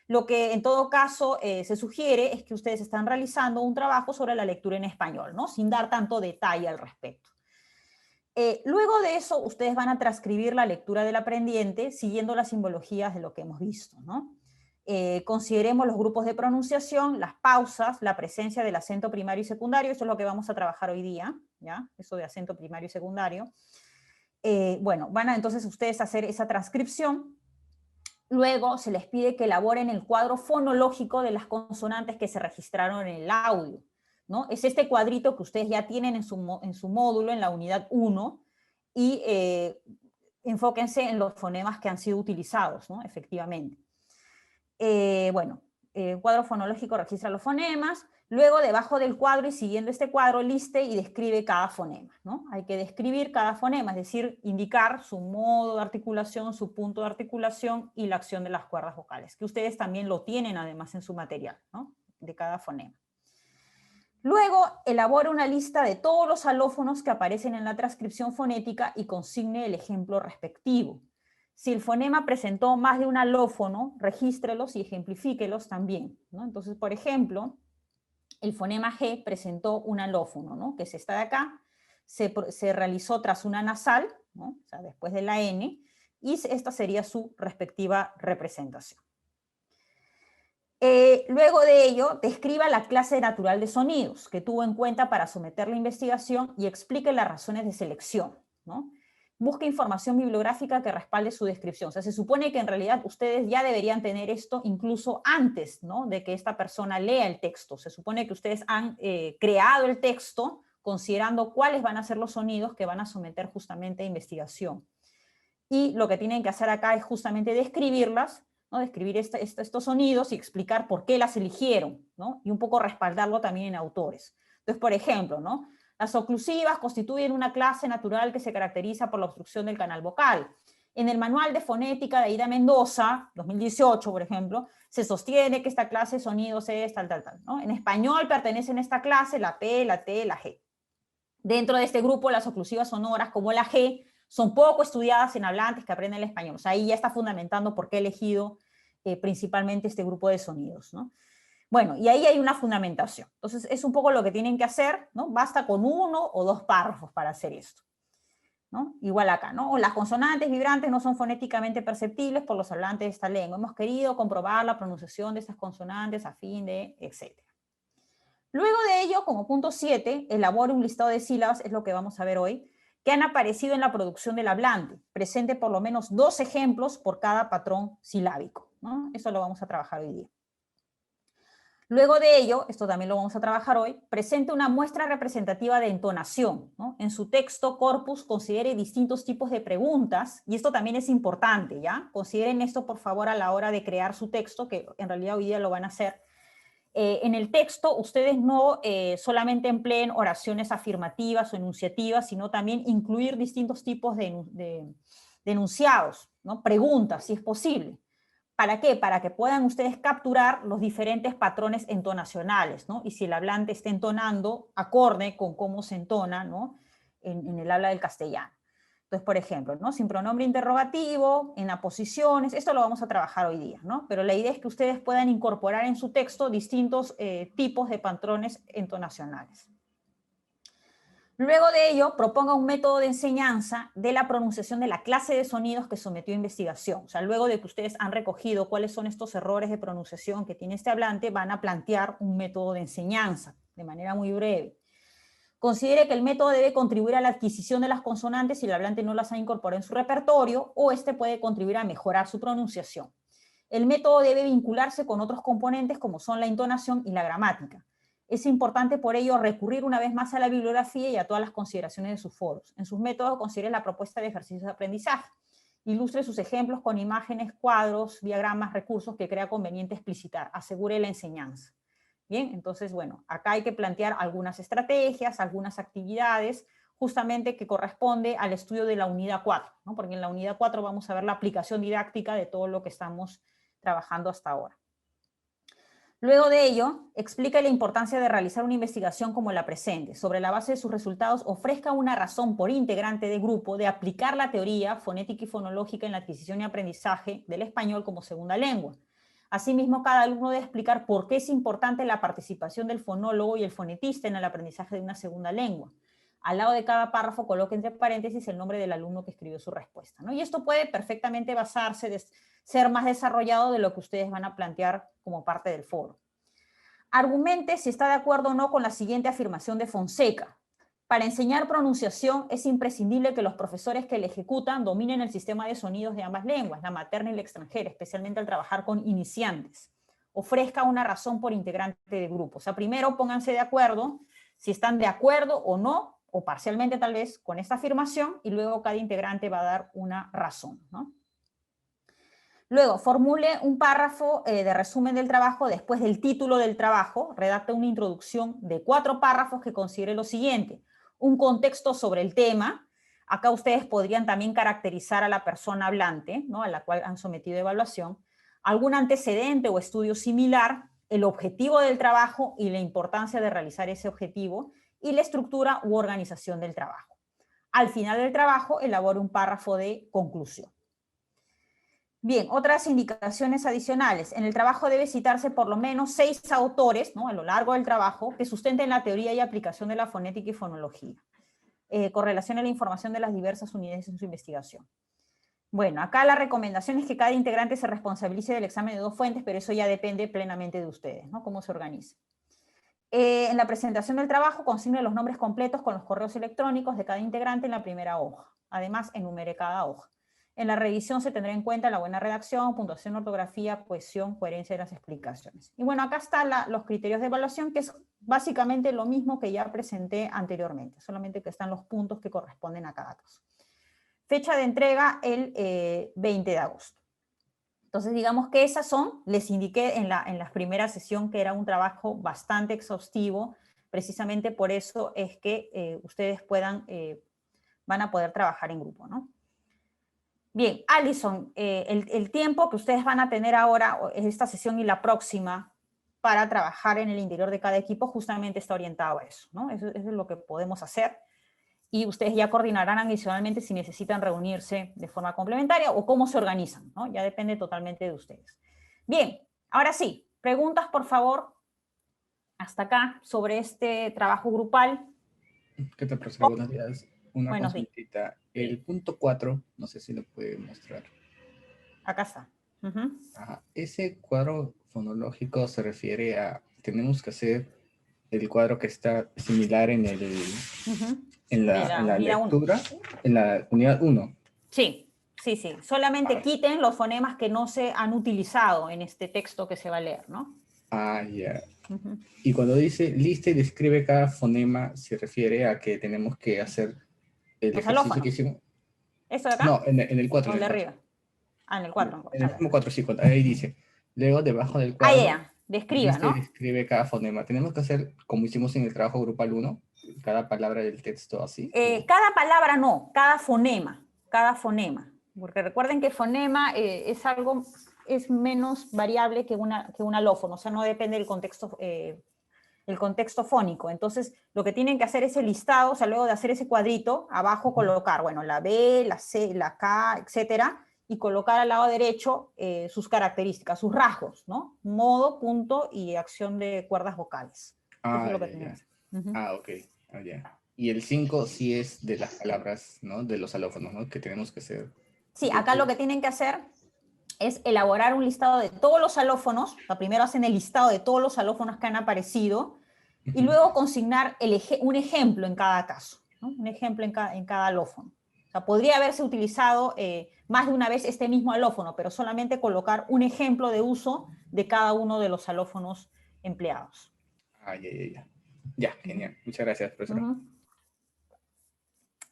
Speaker 1: Lo que en todo caso se sugiere es que ustedes están realizando un trabajo sobre la lectura en español, ¿no? Sin dar tanto detalle al respecto. Luego de eso, ustedes van a transcribir la lectura del aprendiente siguiendo las simbologías de lo que hemos visto, ¿no? Consideremos los grupos de pronunciación, las pausas, la presencia del acento primario y secundario. Esto es lo que vamos a trabajar hoy día, ¿ya? Eso de acento primario y secundario. Bueno, van a entonces ustedes hacer esa transcripción. Luego se les pide que elaboren el cuadro fonológico de las consonantes que se registraron en el audio, ¿no? Es este cuadrito que ustedes ya tienen en su módulo, en la unidad 1, y enfóquense en los fonemas que han sido utilizados, ¿no? Efectivamente. Bueno, el cuadro fonológico registra los fonemas. Luego, debajo del cuadro y siguiendo este cuadro, liste y describe cada fonema, ¿no? Hay que describir cada fonema, es decir, indicar su modo de articulación, su punto de articulación y la acción de las cuerdas vocales, que ustedes también lo tienen además en su material, ¿no? De cada fonema. Luego, elabora una lista de todos los alófonos que aparecen en la transcripción fonética y consigne el ejemplo respectivo. Si el fonema presentó más de un alófono, regístrelos y ejemplifíquelos también, ¿no? Entonces, por ejemplo, el fonema G presentó un alófono, ¿no? Que es esta de acá, se realizó tras una nasal, ¿no? O sea, después de la N, y esta sería su respectiva representación. Luego de ello, describa la clase natural de sonidos que tuvo en cuenta para someter la investigación y explique las razones de selección, ¿no? Busque información bibliográfica que respalde su descripción. O sea, se supone que en realidad ustedes ya deberían tener esto incluso antes, ¿no?, de que esta persona lea el texto. Se supone que ustedes han creado el texto considerando cuáles van a ser los sonidos que van a someter justamente a investigación. Y lo que tienen que hacer acá es justamente describirlas, ¿no?, describir estos sonidos y explicar por qué las eligieron, ¿no?, y un poco respaldarlo también en autores. Entonces, por ejemplo, ¿no?, las oclusivas constituyen una clase natural que se caracteriza por la obstrucción del canal vocal. En el Manual de Fonética de Aida Mendoza, 2018, por ejemplo, se sostiene que esta clase de sonidos es tal, ¿no? En español pertenecen a esta clase la P, la T, la G. Dentro de este grupo, las oclusivas sonoras, como la G, son poco estudiadas en hablantes que aprenden el español. O sea, ahí ya está fundamentando por qué he elegido principalmente este grupo de sonidos, ¿no? Bueno, y ahí hay una fundamentación. Entonces, es un poco lo que tienen que hacer, ¿no? Basta con 1 o 2 párrafos para hacer esto, ¿no? Igual acá, ¿no? Las consonantes vibrantes no son fonéticamente perceptibles por los hablantes de esta lengua. Hemos querido comprobar la pronunciación de estas consonantes a fin de, etc. Luego de ello, como punto 7, elabore un listado de sílabas, es lo que vamos a ver hoy, que han aparecido en la producción del hablante. Presente por lo menos 2 ejemplos por cada patrón silábico, ¿no? Eso lo vamos a trabajar hoy día. Luego de ello, esto también lo vamos a trabajar hoy, presente una muestra representativa de entonación, ¿no? En su texto corpus considere distintos tipos de preguntas, y esto también es importante, ¿ya? Consideren esto, por favor, a la hora de crear su texto, que en realidad hoy día lo van a hacer. En el texto, ustedes no solamente empleen oraciones afirmativas o enunciativas, sino también incluir distintos tipos de enunciados, ¿no? Preguntas, si es posible. ¿Para qué? Para que puedan ustedes capturar los diferentes patrones entonacionales, ¿no? Y si el hablante está entonando acorde con cómo se entona, ¿no?, en el habla del castellano. Entonces, por ejemplo, ¿no?, sin pronombre interrogativo, en aposiciones, esto lo vamos a trabajar hoy día, ¿no? Pero la idea es que ustedes puedan incorporar en su texto distintos tipos de patrones entonacionales. Luego de ello, proponga un método de enseñanza de la pronunciación de la clase de sonidos que sometió a investigación. O sea, luego de que ustedes han recogido cuáles son estos errores de pronunciación que tiene este hablante, van a plantear un método de enseñanza de manera muy breve. Considere que el método debe contribuir a la adquisición de las consonantes si el hablante no las ha incorporado en su repertorio, o este puede contribuir a mejorar su pronunciación. El método debe vincularse con otros componentes como son la entonación y la gramática. Es importante por ello recurrir una vez más a la bibliografía y a todas las consideraciones de sus foros. En sus métodos considere la propuesta de ejercicios de aprendizaje. Ilustre sus ejemplos con imágenes, cuadros, diagramas, recursos que crea conveniente explicitar. Asegure la enseñanza. Bien, entonces, bueno, acá hay que plantear algunas estrategias, algunas actividades, justamente que corresponde al estudio de la unidad 4, ¿no? Porque en la unidad 4 vamos a ver la aplicación didáctica de todo lo que estamos trabajando hasta ahora. Luego de ello, explica la importancia de realizar una investigación como la presente. Sobre la base de sus resultados, ofrezca una razón por integrante de grupo de aplicar la teoría fonética y fonológica en la adquisición y aprendizaje del español como segunda lengua. Asimismo, cada alumno debe explicar por qué es importante la participación del fonólogo y el fonetista en el aprendizaje de una segunda lengua. Al lado de cada párrafo coloque entre paréntesis el nombre del alumno que escribió su respuesta, ¿no? Y esto puede perfectamente basarse, ser más desarrollado de lo que ustedes van a plantear como parte del foro. Argumente si está de acuerdo o no con la siguiente afirmación de Fonseca. Para enseñar pronunciación es imprescindible que los profesores que la ejecutan dominen el sistema de sonidos de ambas lenguas, la materna y la extranjera, especialmente al trabajar con iniciantes. Ofrezca una razón por integrante de grupo. O sea, primero pónganse de acuerdo si están de acuerdo o no, o parcialmente tal vez, con esta afirmación, y luego cada integrante va a dar una razón, ¿no? Luego, formule un párrafo de resumen del trabajo después del título del trabajo. Redacte una introducción de 4 párrafos que considere lo siguiente. Un contexto sobre el tema. Acá ustedes podrían también caracterizar a la persona hablante, ¿no?, a la cual han sometido evaluación. Algún antecedente o estudio similar. El objetivo del trabajo y la importancia de realizar ese objetivo. Y la estructura u organización del trabajo. Al final del trabajo, elabore un párrafo de conclusión. Bien, otras indicaciones adicionales. En el trabajo debe citarse por lo menos 6 autores, ¿no?, a lo largo del trabajo, que sustenten la teoría y aplicación de la fonética y fonología. Correlacione la información de las diversas unidades en su investigación. Bueno, acá la recomendación es que cada integrante se responsabilice del examen de 2 fuentes, pero eso ya depende plenamente de ustedes, ¿no? Cómo se organice. En la presentación del trabajo consigne los nombres completos con los correos electrónicos de cada integrante en la primera hoja. Además, enumere cada hoja. En la revisión se tendrá en cuenta la buena redacción, puntuación, ortografía, cohesión, coherencia de las explicaciones. Y bueno, acá están los criterios de evaluación, que es básicamente lo mismo que ya presenté anteriormente, solamente que están los puntos que corresponden a cada caso. Fecha de entrega el 20 de agosto. Entonces, digamos que esas son, les indiqué en la primera sesión que era un trabajo bastante exhaustivo, precisamente por eso es que ustedes van a poder trabajar en grupo, ¿no? Bien, Alison, el tiempo que ustedes van a tener ahora, esta sesión y la próxima, para trabajar en el interior de cada equipo, justamente está orientado a eso, ¿no? Eso es lo que podemos hacer. Y ustedes ya coordinarán adicionalmente si necesitan reunirse de forma complementaria o cómo se organizan, ¿no? Ya depende totalmente de ustedes. Bien, ahora sí, preguntas por favor, hasta acá, sobre este trabajo grupal.
Speaker 4: ¿Qué tal, profesora? Buenos días. Una
Speaker 1: Buenos días.
Speaker 4: consultita. El punto 4, no sé si lo puede mostrar.
Speaker 1: Acá está.
Speaker 4: Ajá. Ese cuadro fonológico se refiere a, tenemos que hacer el cuadro que está similar en la lectura, en la unidad 1.
Speaker 1: Sí, sí, sí. Solamente quiten los fonemas que no se han utilizado en este texto que se va a leer, ¿no?
Speaker 4: Ah, ya. Y cuando dice lista y describe cada fonema, se refiere a que tenemos que hacer el
Speaker 1: los
Speaker 4: ejercicio
Speaker 1: alófonos.
Speaker 4: que hicimos.
Speaker 1: ¿Eso de acá?
Speaker 4: No, en el 4.
Speaker 1: ¿O el de arriba? Ah, en el 4.
Speaker 4: En el mismo 4, sí, ahí dice. Luego, debajo del cuadro,
Speaker 1: ya. Describa, ¿no?
Speaker 4: Describe cada fonema. Tenemos que hacer, como hicimos en el trabajo grupal 1, cada palabra del texto así.
Speaker 1: Cada palabra no, cada fonema. Porque recuerden que fonema es menos variable que un alófono, o sea, no depende del contexto, el contexto fónico. Entonces, lo que tienen que hacer es el listado, o sea, luego de hacer ese cuadrito, abajo colocar, bueno, la B, la C, la K, etcétera, y colocar al lado derecho sus características, sus rasgos, ¿no? Modo, punto y acción de cuerdas vocales. Eso es lo que tienen que hacer.
Speaker 4: Ok. Ya. Y el 5 sí es de las palabras, ¿no? De los alófonos, ¿no? Que tenemos que hacer.
Speaker 1: Sí, acá lo que tienen que hacer es elaborar un listado de todos los alófonos. O sea, primero hacen el listado de todos los alófonos que han aparecido y luego consignar un ejemplo en cada caso, ¿no? Un ejemplo en cada alófono. O sea, podría haberse utilizado más de una vez este mismo alófono, pero solamente colocar un ejemplo de uso de cada uno de los alófonos empleados.
Speaker 4: Ya. Ya, genial. Muchas gracias, profesora.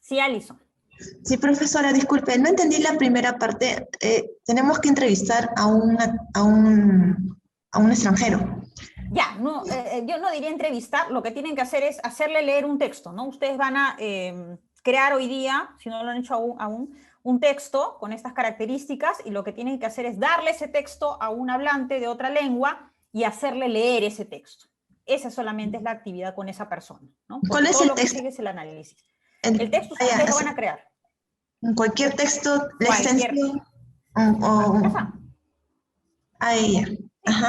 Speaker 1: Sí, Alison.
Speaker 2: Sí, profesora, disculpe, no entendí la primera parte. Tenemos que entrevistar a un extranjero.
Speaker 1: Ya, no, yo no diría entrevistar, lo que tienen que hacer es hacerle leer un texto, ¿no? Ustedes van a crear hoy día, si no lo han hecho aún, un texto con estas características y lo que tienen que hacer es darle ese texto a un hablante de otra lengua y hacerle leer ese texto. Esa solamente es la actividad con esa persona, ¿no? Porque
Speaker 2: ¿cuál es el texto?
Speaker 1: Sigue es el análisis. El texto ustedes lo van a crear.
Speaker 2: Cualquier texto, la extensión.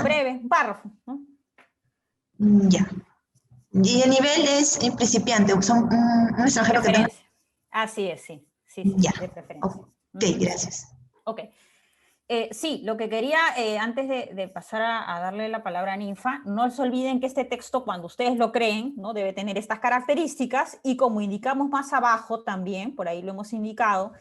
Speaker 1: Breve, un párrafo, ¿no?
Speaker 2: Ya. Y el nivel es principiante, son un extranjero que tenga.
Speaker 1: Así es, sí,
Speaker 2: ya.
Speaker 1: De preferencia.
Speaker 2: Ok, gracias.
Speaker 1: Ok. Sí, lo que quería, antes de pasar a darle la palabra a Ninfa, no se olviden que este texto, cuando ustedes lo creen, ¿no? Debe tener estas características y como indicamos más abajo también, por ahí lo hemos indicado,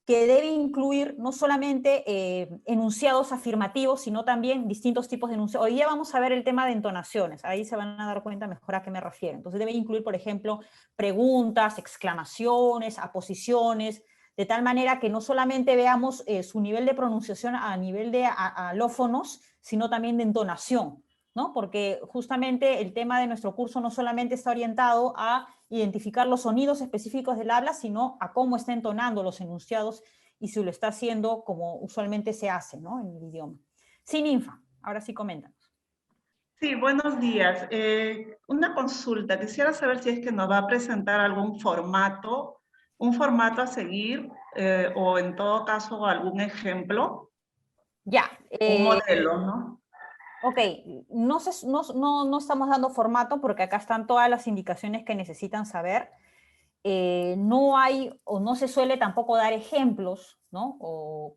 Speaker 1: que debe incluir no solamente enunciados afirmativos, sino también distintos tipos de enunciados. Hoy día vamos a ver el tema de entonaciones, ahí se van a dar cuenta mejor a qué me refiero. Entonces debe incluir, por ejemplo, preguntas, exclamaciones, aposiciones, de tal manera que no solamente veamos su nivel de pronunciación a nivel de alófonos, sino también de entonación, ¿no? Porque justamente el tema de nuestro curso no solamente está orientado a identificar los sonidos específicos del habla, sino a cómo está entonando los enunciados y si lo está haciendo como usualmente se hace, ¿no? En el idioma. Sí, Ninfa, ahora sí coméntanos.
Speaker 5: Sí, buenos días. Una consulta. Quisiera saber si es que nos va a presentar algún formato, un formato a seguir o en todo caso algún ejemplo.
Speaker 1: Ya.
Speaker 5: Un modelo, ¿no?
Speaker 1: Ok, no estamos dando formato porque acá están todas las indicaciones que necesitan saber. No hay o no se suele tampoco dar ejemplos ¿no?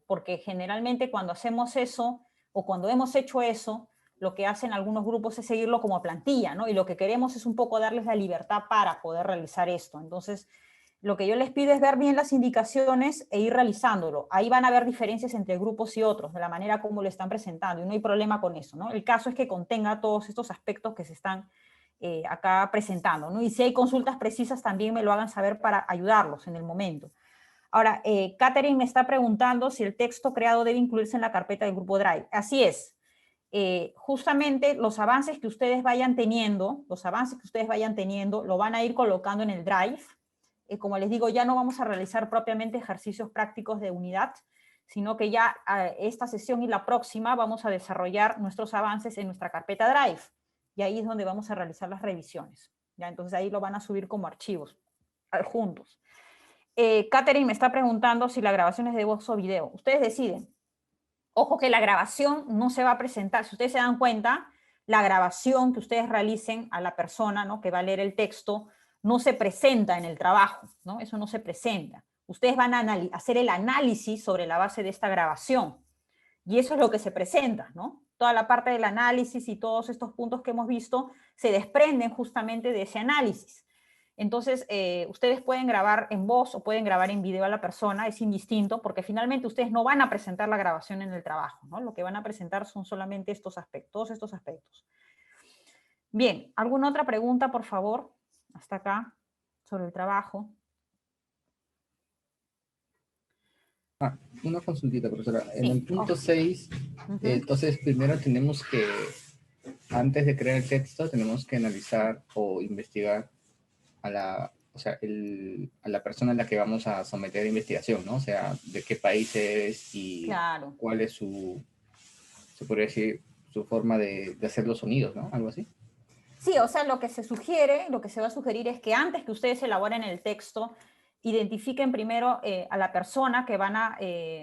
Speaker 1: Porque generalmente cuando hacemos eso, o cuando hemos hecho eso, lo que hacen algunos grupos es seguirlo como plantilla, ¿no? Y lo que queremos es un poco darles la libertad para poder realizar esto. Entonces, lo que yo les pido es ver bien las indicaciones e ir realizándolo. Ahí van a haber diferencias entre grupos y otros, de la manera como lo están presentando, y no hay problema con eso, ¿no? El caso es que contenga todos estos aspectos que se están acá presentando, ¿no? Y si hay consultas precisas, también me lo hagan saber para ayudarlos en el momento. Ahora, Catherine me está preguntando si el texto creado debe incluirse en la carpeta del grupo Drive. Así es. Justamente los avances que ustedes vayan teniendo, lo van a ir colocando en el Drive. Como les digo, ya no vamos a realizar propiamente ejercicios prácticos de unidad, sino que ya esta sesión y la próxima vamos a desarrollar nuestros avances en nuestra carpeta Drive. Y ahí es donde vamos a realizar las revisiones. ¿Ya? Entonces ahí lo van a subir como archivos juntos. Catherine me está preguntando si la grabación es de voz o video. Ustedes deciden. Ojo que la grabación no se va a presentar. Si ustedes se dan cuenta, la grabación que ustedes realicen a la persona, ¿no?, que va a leer el texto no se presenta en el trabajo, ¿no? Eso no se presenta. Ustedes van a hacer el análisis sobre la base de esta grabación. Y eso es lo que se presenta, ¿no? Toda la parte del análisis y todos estos puntos que hemos visto se desprenden justamente de ese análisis. Entonces, ustedes pueden grabar en voz o pueden grabar en video a la persona, es indistinto, porque finalmente ustedes no van a presentar la grabación en el trabajo, ¿no? Lo que van a presentar son solamente estos aspectos, todos estos aspectos. Bien, ¿alguna otra pregunta, por favor? Hasta acá, sobre el trabajo.
Speaker 4: Una consultita, profesora. En
Speaker 1: Sí.
Speaker 4: el punto 6, entonces primero tenemos que, antes de crear el texto, tenemos que analizar o investigar a la, o sea, a la persona a la que vamos a someter a investigación, ¿no? O sea, de qué país es y
Speaker 1: Claro.
Speaker 4: cuál es su, se podría decir, su forma de hacer los sonidos, ¿no? Algo así.
Speaker 1: Sí, o sea, lo que se sugiere, lo que se va a sugerir es que antes que ustedes elaboren el texto, identifiquen primero a la persona que van a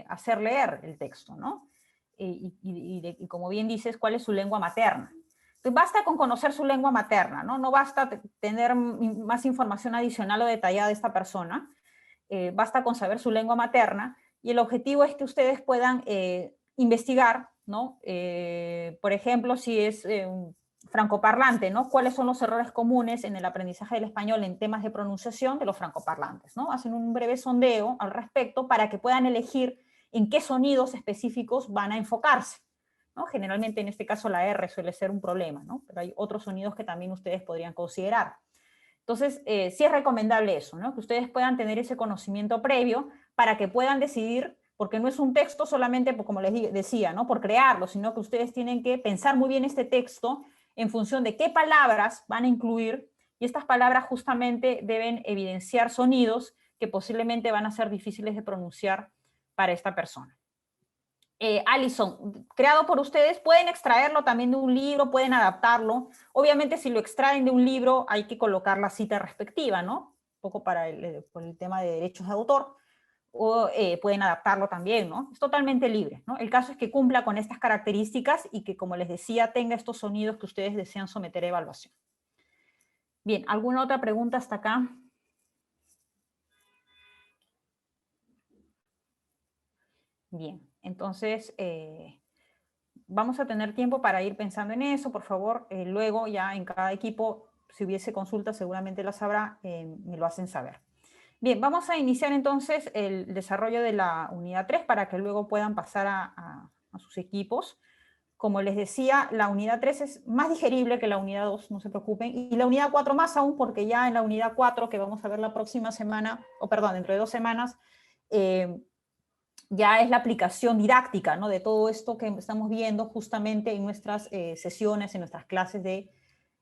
Speaker 1: hacer leer el texto, ¿no? Y como bien dices, ¿cuál es su lengua materna? Entonces, basta con conocer su lengua materna, ¿no? No basta tener más información adicional o detallada de esta persona, basta con saber su lengua materna, y el objetivo es que ustedes puedan investigar, ¿no? Por ejemplo, si es francoparlante, ¿no? ¿Cuáles son los errores comunes en el aprendizaje del español en temas de pronunciación de los francoparlantes, ¿no? Hacen un breve sondeo al respecto para que puedan elegir en qué sonidos específicos van a enfocarse, ¿no? Generalmente en este caso la R suele ser un problema, ¿no? Pero hay otros sonidos que también ustedes podrían considerar. Entonces, sí es recomendable eso, ¿no? Que ustedes puedan tener ese conocimiento previo para que puedan decidir, porque no es un texto solamente, como les decía, ¿no?, por crearlo, sino que ustedes tienen que pensar muy bien este texto en función de qué palabras van a incluir, y estas palabras justamente deben evidenciar sonidos que posiblemente van a ser difíciles de pronunciar para esta persona. Alison, creado por ustedes, pueden extraerlo también de un libro, pueden adaptarlo. Obviamente, si lo extraen de un libro, hay que colocar la cita respectiva, ¿no? Un poco por el tema de derechos de autor, o pueden adaptarlo también, ¿no? Es totalmente libre, ¿no? El caso es que cumpla con estas características y que, como les decía, tenga estos sonidos que ustedes desean someter a evaluación. Bien, ¿alguna otra pregunta hasta acá? Bien, entonces vamos a tener tiempo para ir pensando en eso, por favor. Luego ya en cada equipo, si hubiese consultas, seguramente las habrá, me lo hacen saber. Bien, vamos a iniciar entonces el desarrollo de la unidad 3 para que luego puedan pasar a sus equipos. Como les decía, la unidad 3 es más digerible que la unidad 2, no se preocupen, y la unidad 4 más aún, porque ya en la unidad 4, que vamos a ver la próxima semana, o perdón, dentro de 2 semanas, ya es la aplicación didáctica, ¿no?, de todo esto que estamos viendo justamente en nuestras sesiones, en nuestras clases de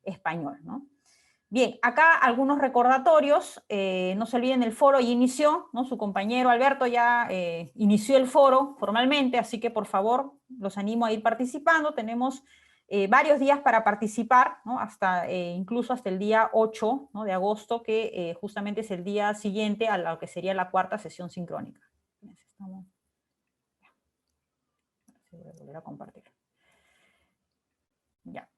Speaker 1: español, ¿no? Bien, acá algunos recordatorios. No se olviden, el foro ya inició, ¿no? Su compañero Alberto ya inició el foro formalmente, así que por favor los animo a ir participando. Tenemos varios días para participar, ¿no?, incluso hasta el día 8, ¿no?, de agosto, que justamente es el día siguiente a lo que sería la cuarta sesión sincrónica. Voy a volver a compartir. Ya.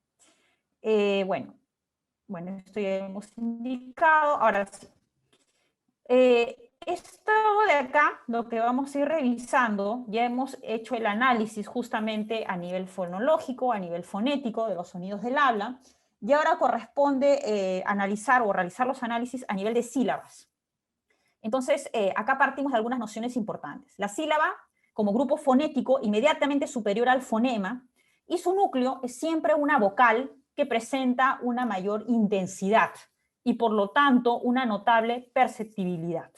Speaker 1: Bueno, esto ya hemos indicado. Ahora sí. esto de acá, lo que vamos a ir revisando, ya hemos hecho el análisis justamente a nivel fonológico, a nivel fonético de los sonidos del habla, y ahora corresponde analizar o realizar los análisis a nivel de sílabas. Entonces, acá partimos de algunas nociones importantes. La sílaba, como grupo fonético inmediatamente superior al fonema, y su núcleo es siempre una vocal que presenta una mayor intensidad y por lo tanto una notable perceptibilidad.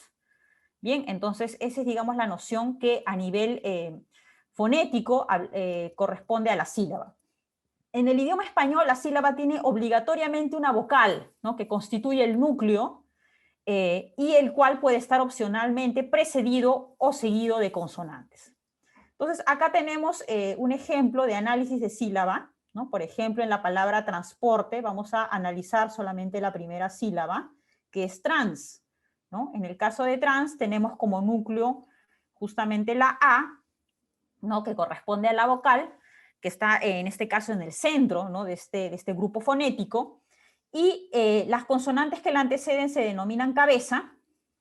Speaker 1: Bien, entonces esa es, digamos, la noción que a nivel fonético corresponde a la sílaba. En el idioma español la sílaba tiene obligatoriamente una vocal, ¿no?, que constituye el núcleo y el cual puede estar opcionalmente precedido o seguido de consonantes. Entonces acá tenemos un ejemplo de análisis de sílaba, ¿no? Por ejemplo, en la palabra transporte vamos a analizar solamente la primera sílaba, que es trans, ¿no? En el caso de trans tenemos como núcleo justamente la A, ¿no?, que corresponde a la vocal, que está en este caso en el centro, ¿no?, de este grupo fonético, y las consonantes que la anteceden se denominan cabeza,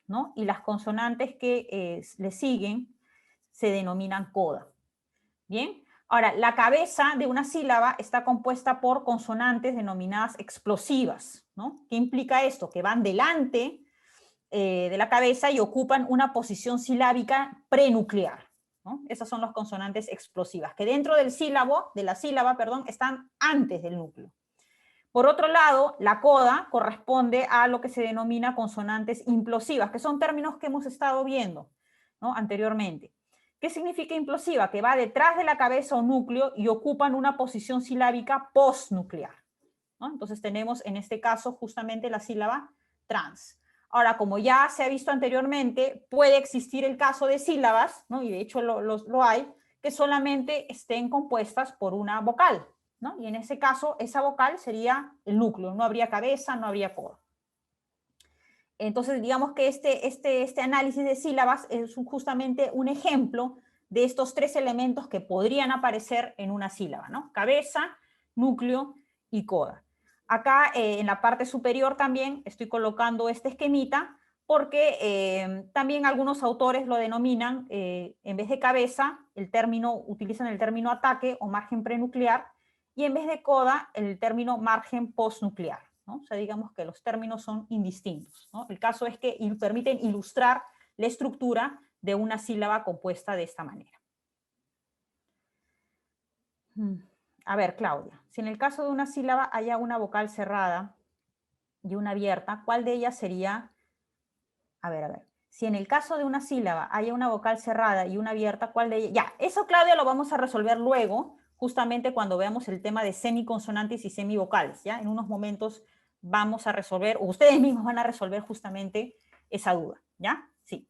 Speaker 1: ¿no?, y las consonantes que le siguen se denominan coda. Bien, ahora la cabeza de una sílaba está compuesta por consonantes denominadas explosivas, ¿no? ¿Qué implica esto? Que van delante de la cabeza y ocupan una posición silábica prenuclear, ¿no? Esas son las consonantes explosivas, que dentro del de la sílaba, están antes del núcleo. Por otro lado, la coda corresponde a lo que se denomina consonantes implosivas, que son términos que hemos estado viendo, ¿no?, anteriormente. ¿Qué significa implosiva? Que va detrás de la cabeza o núcleo y ocupan una posición silábica postnuclear, ¿no? Entonces tenemos en este caso justamente la sílaba trans. Ahora, como ya se ha visto anteriormente, puede existir el caso de sílabas, ¿no?, y de hecho lo hay, que solamente estén compuestas por una vocal, ¿no? Y en ese caso, esa vocal sería el núcleo, no habría cabeza, no habría coda. Entonces, digamos que este análisis de sílabas es justamente un ejemplo de estos tres elementos que podrían aparecer en una sílaba, ¿no? Cabeza, núcleo y coda. Acá en la parte superior también estoy colocando este esquemita porque también algunos autores lo denominan, en vez de cabeza, utilizan el término ataque o margen prenuclear, y en vez de coda, el término margen postnuclear, ¿no? O sea, digamos que los términos son indistintos, ¿no? El caso es que permiten ilustrar la estructura de una sílaba compuesta de esta manera. A ver, Claudia, si en el caso de una sílaba haya una vocal cerrada y una abierta, ¿cuál de ellas sería? A ver. Si en el caso de una sílaba haya una vocal cerrada y una abierta, ¿cuál de ellas? Ya, eso, Claudia, lo vamos a resolver luego, justamente cuando veamos el tema de semiconsonantes y semivocales, ¿ya? En unos momentos vamos a resolver, o ustedes mismos van a resolver justamente esa duda, ¿ya? Sí.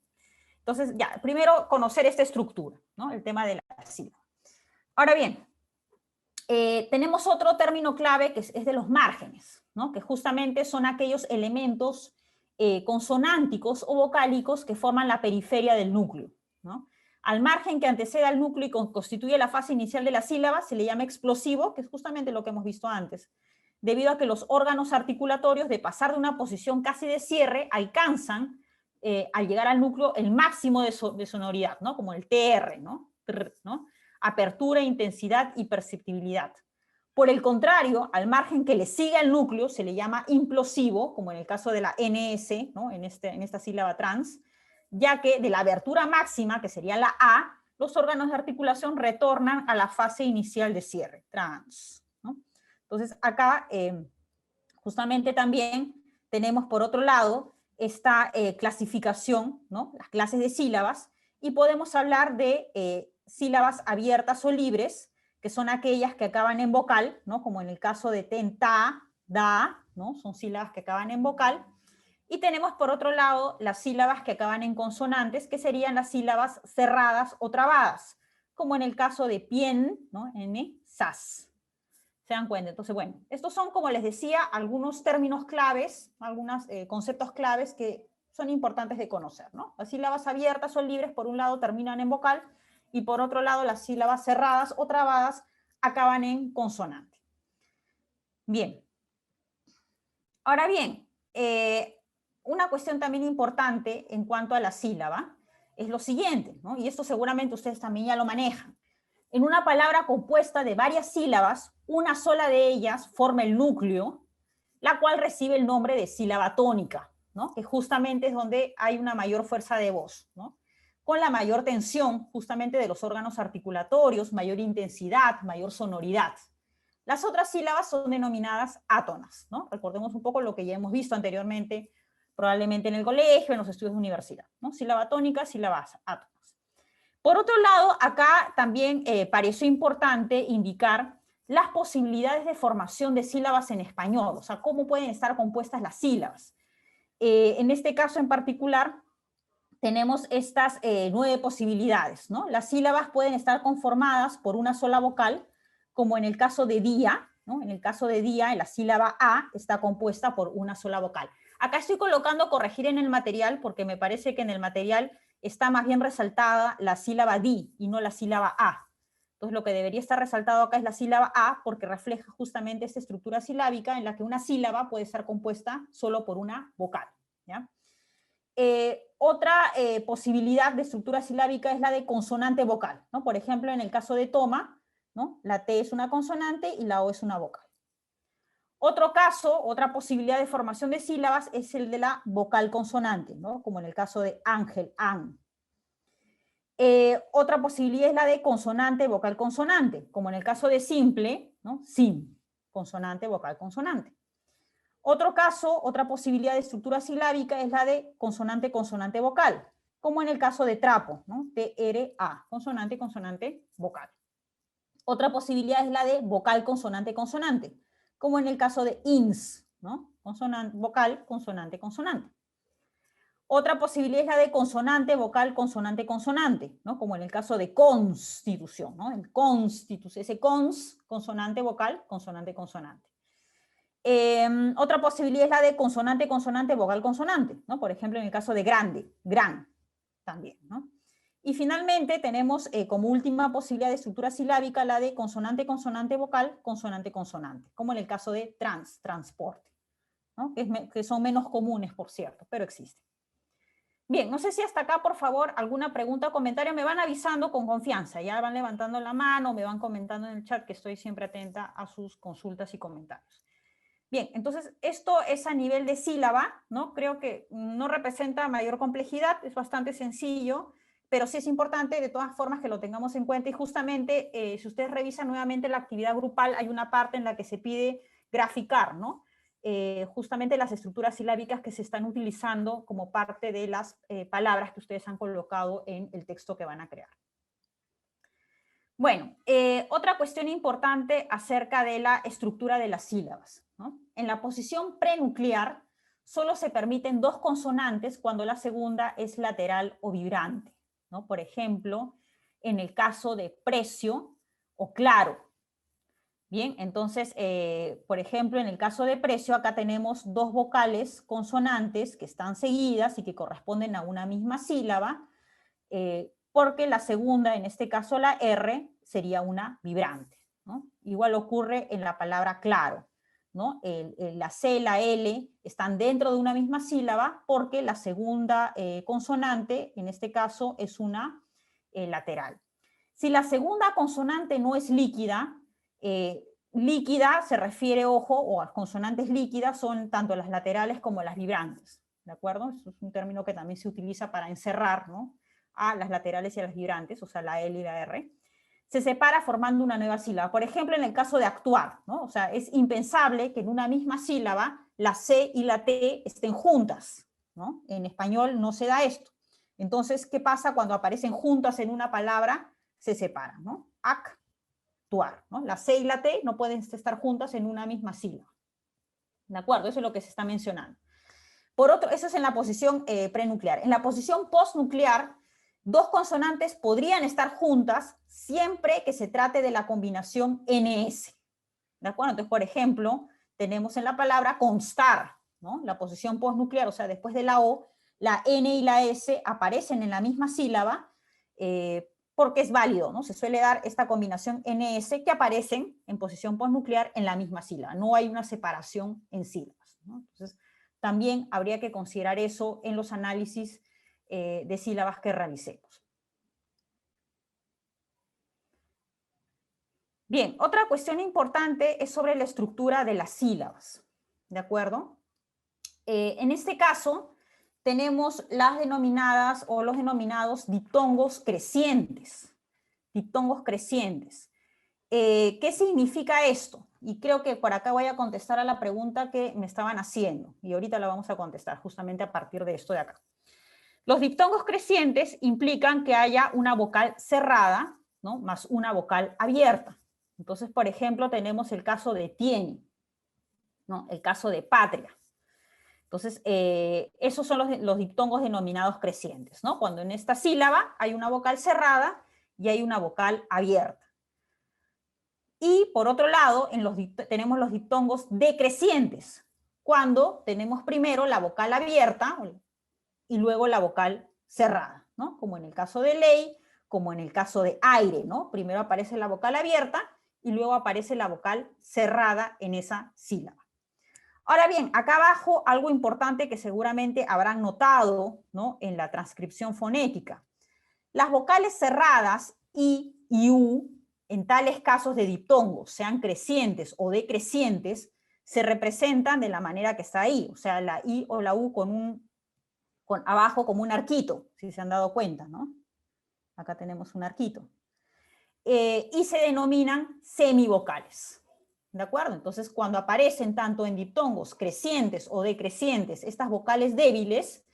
Speaker 1: Entonces, ya, primero conocer esta estructura, ¿no? El tema de la sílaba. Ahora bien, tenemos otro término clave que es de los márgenes, ¿no?, que justamente son aquellos elementos consonánticos o vocálicos que forman la periferia del núcleo, ¿no? Al margen que antecede al núcleo y constituye la fase inicial de la sílaba se le llama explosivo, que es justamente lo que hemos visto antes, debido a que los órganos articulatorios, de pasar de una posición casi de cierre, alcanzan al llegar al núcleo el máximo de sonoridad, ¿no?, como el TR, ¿no? ¿no? Apertura, intensidad y perceptibilidad. Por el contrario, al margen que le siga el núcleo, se le llama implosivo, como en el caso de la NS, ¿no?, en esta sílaba trans, ya que de la abertura máxima, que sería la A, los órganos de articulación retornan a la fase inicial de cierre, trans, ¿no? Entonces, acá justamente también tenemos, por otro lado, esta clasificación, ¿no?, las clases de sílabas, y podemos hablar de sílabas abiertas o libres, que son aquellas que acaban en vocal, ¿no?, como en el caso de ten, ta, da, ¿no?, son sílabas que acaban en vocal. Y tenemos, por otro lado, las sílabas que acaban en consonantes, que serían las sílabas cerradas o trabadas, como en el caso de pien, ¿no?, n, sas. ¿Se dan cuenta? Entonces, bueno, estos son, como les decía, algunos términos claves, algunos conceptos claves que son importantes de conocer, ¿no? Las sílabas abiertas o libres, por un lado, terminan en vocal, y por otro lado, las sílabas cerradas o trabadas acaban en consonante. Bien. Ahora bien, una cuestión también importante en cuanto a la sílaba es lo siguiente, ¿no? Y esto seguramente ustedes también ya lo manejan. En una palabra compuesta de varias sílabas, una sola de ellas forma el núcleo, la cual recibe el nombre de sílaba tónica, ¿no? Que justamente es donde hay una mayor fuerza de voz, ¿no? Con la mayor tensión justamente de los órganos articulatorios, mayor intensidad, mayor sonoridad. Las otras sílabas son denominadas átonas, ¿no? Recordemos un poco lo que ya hemos visto anteriormente, probablemente en el colegio, en los estudios de universidad, ¿no? Sílaba tónica, sílabas átonas. Por otro lado, acá también pareció importante indicar las posibilidades de formación de sílabas en español, o sea, cómo pueden estar compuestas las sílabas. En este caso en particular, tenemos estas 9 posibilidades, ¿no? Las sílabas pueden estar conformadas por una sola vocal, como en el caso de día, ¿no? En el caso de día, la sílaba A está compuesta por una sola vocal. Acá estoy colocando corregir en el material, porque me parece que en el material está más bien resaltada la sílaba di y no la sílaba A. Entonces lo que debería estar resaltado acá es la sílaba A, porque refleja justamente esta estructura silábica en la que una sílaba puede estar compuesta solo por una vocal, ¿ya? Otra posibilidad de estructura silábica es la de consonante vocal, ¿no? Por ejemplo, en el caso de toma, ¿no? La T es una consonante y la O es una vocal. Otro caso, otra posibilidad de formación de sílabas es el de la vocal consonante, ¿no? Como en el caso de ángel, an. Otra posibilidad es la de consonante, vocal consonante, como en el caso de simple, ¿no? Sim, consonante, vocal consonante. Otro caso, otra posibilidad de estructura silábica es la de consonante, consonante vocal, como en el caso de trapo, ¿no? T-R-A, consonante, consonante, vocal. Otra posibilidad es la de vocal, consonante, consonante, como en el caso de ins, ¿no? Consonante, vocal, consonante, consonante. Otra posibilidad es la de consonante, vocal, consonante, consonante, ¿no? Como en el caso de constitución, ¿no? El constitución, ese cons, consonante, vocal, consonante, consonante. Otra posibilidad es la de consonante, consonante, vocal, consonante, ¿no? Por ejemplo, en el caso de grande, gran, también, ¿no? Y finalmente tenemos como última posibilidad de estructura silábica la de consonante, consonante, vocal, consonante, consonante, como en el caso de transporte, ¿no? Que son menos comunes, por cierto, pero existen. Bien, no sé si hasta acá, por favor, alguna pregunta o comentario, me van avisando con confianza, ya van levantando la mano, me van comentando en el chat, que estoy siempre atenta a sus consultas y comentarios. Bien, entonces esto es a nivel de sílaba, ¿no? Creo que no representa mayor complejidad, es bastante sencillo, pero sí es importante de todas formas que lo tengamos en cuenta, y justamente si ustedes revisan nuevamente la actividad grupal, hay una parte en la que se pide graficar, ¿no? Justamente las estructuras silábicas que se están utilizando como parte de las palabras que ustedes han colocado en el texto que van a crear. Bueno, otra cuestión importante acerca de la estructura de las sílabas, ¿no? En la posición prenuclear solo se permiten 2 consonantes cuando la segunda es lateral o vibrante, ¿no? Por ejemplo, en el caso de precio o claro. Bien, entonces, por ejemplo, en el caso de precio, acá tenemos 2 vocales consonantes que están seguidas y que corresponden a una misma sílaba, porque la segunda, en este caso la R, sería una vibrante, ¿no? Igual ocurre en la palabra claro, ¿no? La C y la L están dentro de una misma sílaba porque la segunda consonante, en este caso, es una lateral. Si la segunda consonante no es líquida, líquida se refiere, ojo, o a consonantes líquidas son tanto las laterales como las vibrantes, ¿de acuerdo? Eso es un término que también se utiliza para encerrar, ¿no? A las laterales y a las vibrantes, o sea, la L y la R, se separa formando una nueva sílaba. Por ejemplo, en el caso de actuar, ¿no? O sea, es impensable que en una misma sílaba la C y la T estén juntas, ¿no? En español no se da esto. Entonces, ¿qué pasa cuando aparecen juntas en una palabra? Se separan, ¿no? Actuar, ¿no? La C y la T no pueden estar juntas en una misma sílaba. ¿De acuerdo? Eso es lo que se está mencionando. Por otro, eso es en la posición prenuclear. En la posición postnuclear, 2 consonantes podrían estar juntas siempre que se trate de la combinación NS. ¿De acuerdo? Entonces, por ejemplo, tenemos en la palabra constar, ¿no? La posición postnuclear, o sea, después de la O, la N y la S aparecen en la misma sílaba porque es válido, ¿no? Se suele dar esta combinación NS que aparecen en posición postnuclear en la misma sílaba. No hay una separación en sílabas, ¿no? Entonces, También habría que considerar eso en los análisis de sílabas que realicemos. Bien, otra cuestión importante es sobre la estructura de las sílabas, ¿de acuerdo? En este caso, tenemos las denominadas o los denominados diptongos crecientes. Diptongos crecientes. ¿Qué significa esto? Y creo que por acá voy a contestar a la pregunta que me estaban haciendo, y ahorita la vamos a contestar justamente a partir de esto de acá. Los diptongos crecientes implican que haya una vocal cerrada, ¿no?, más una vocal abierta. Entonces, por ejemplo, tenemos el caso de tiene, ¿no?, el caso de patria. Entonces, esos son los diptongos denominados crecientes, ¿no? Cuando en esta sílaba hay una vocal cerrada y hay una vocal abierta. Y por otro lado, tenemos los diptongos decrecientes, cuando tenemos primero la vocal abierta y luego la vocal cerrada, ¿no? Como en el caso de ley, como en el caso de aire, ¿no? Primero aparece la vocal abierta y luego aparece la vocal cerrada en esa sílaba. Ahora bien, acá abajo algo importante que seguramente habrán notado, ¿no?, en la transcripción fonética. Las vocales cerradas I y U, en tales casos de diptongos, sean crecientes o decrecientes, se representan de la manera que está ahí, o sea, la I o la U con abajo como un arquito, si se han dado cuenta, ¿no? Acá tenemos un arquito. Y se denominan semivocales, ¿de acuerdo? Entonces, cuando aparecen tanto en diptongos crecientes o decrecientes estas vocales débiles,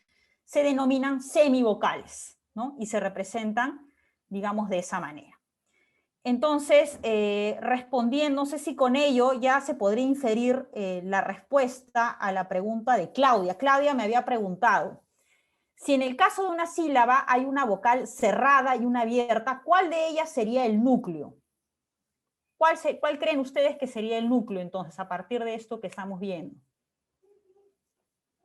Speaker 1: se denominan semivocales, ¿no? Y se representan, digamos, de esa manera. Entonces, respondiendo, no sé si con ello ya se podría inferir la respuesta a la pregunta de Claudia. Claudia me había preguntado, si en el caso de una sílaba hay una vocal cerrada y una abierta, ¿cuál de ellas sería el núcleo? ¿Cuál creen ustedes que sería el núcleo, entonces, a partir de esto que estamos viendo?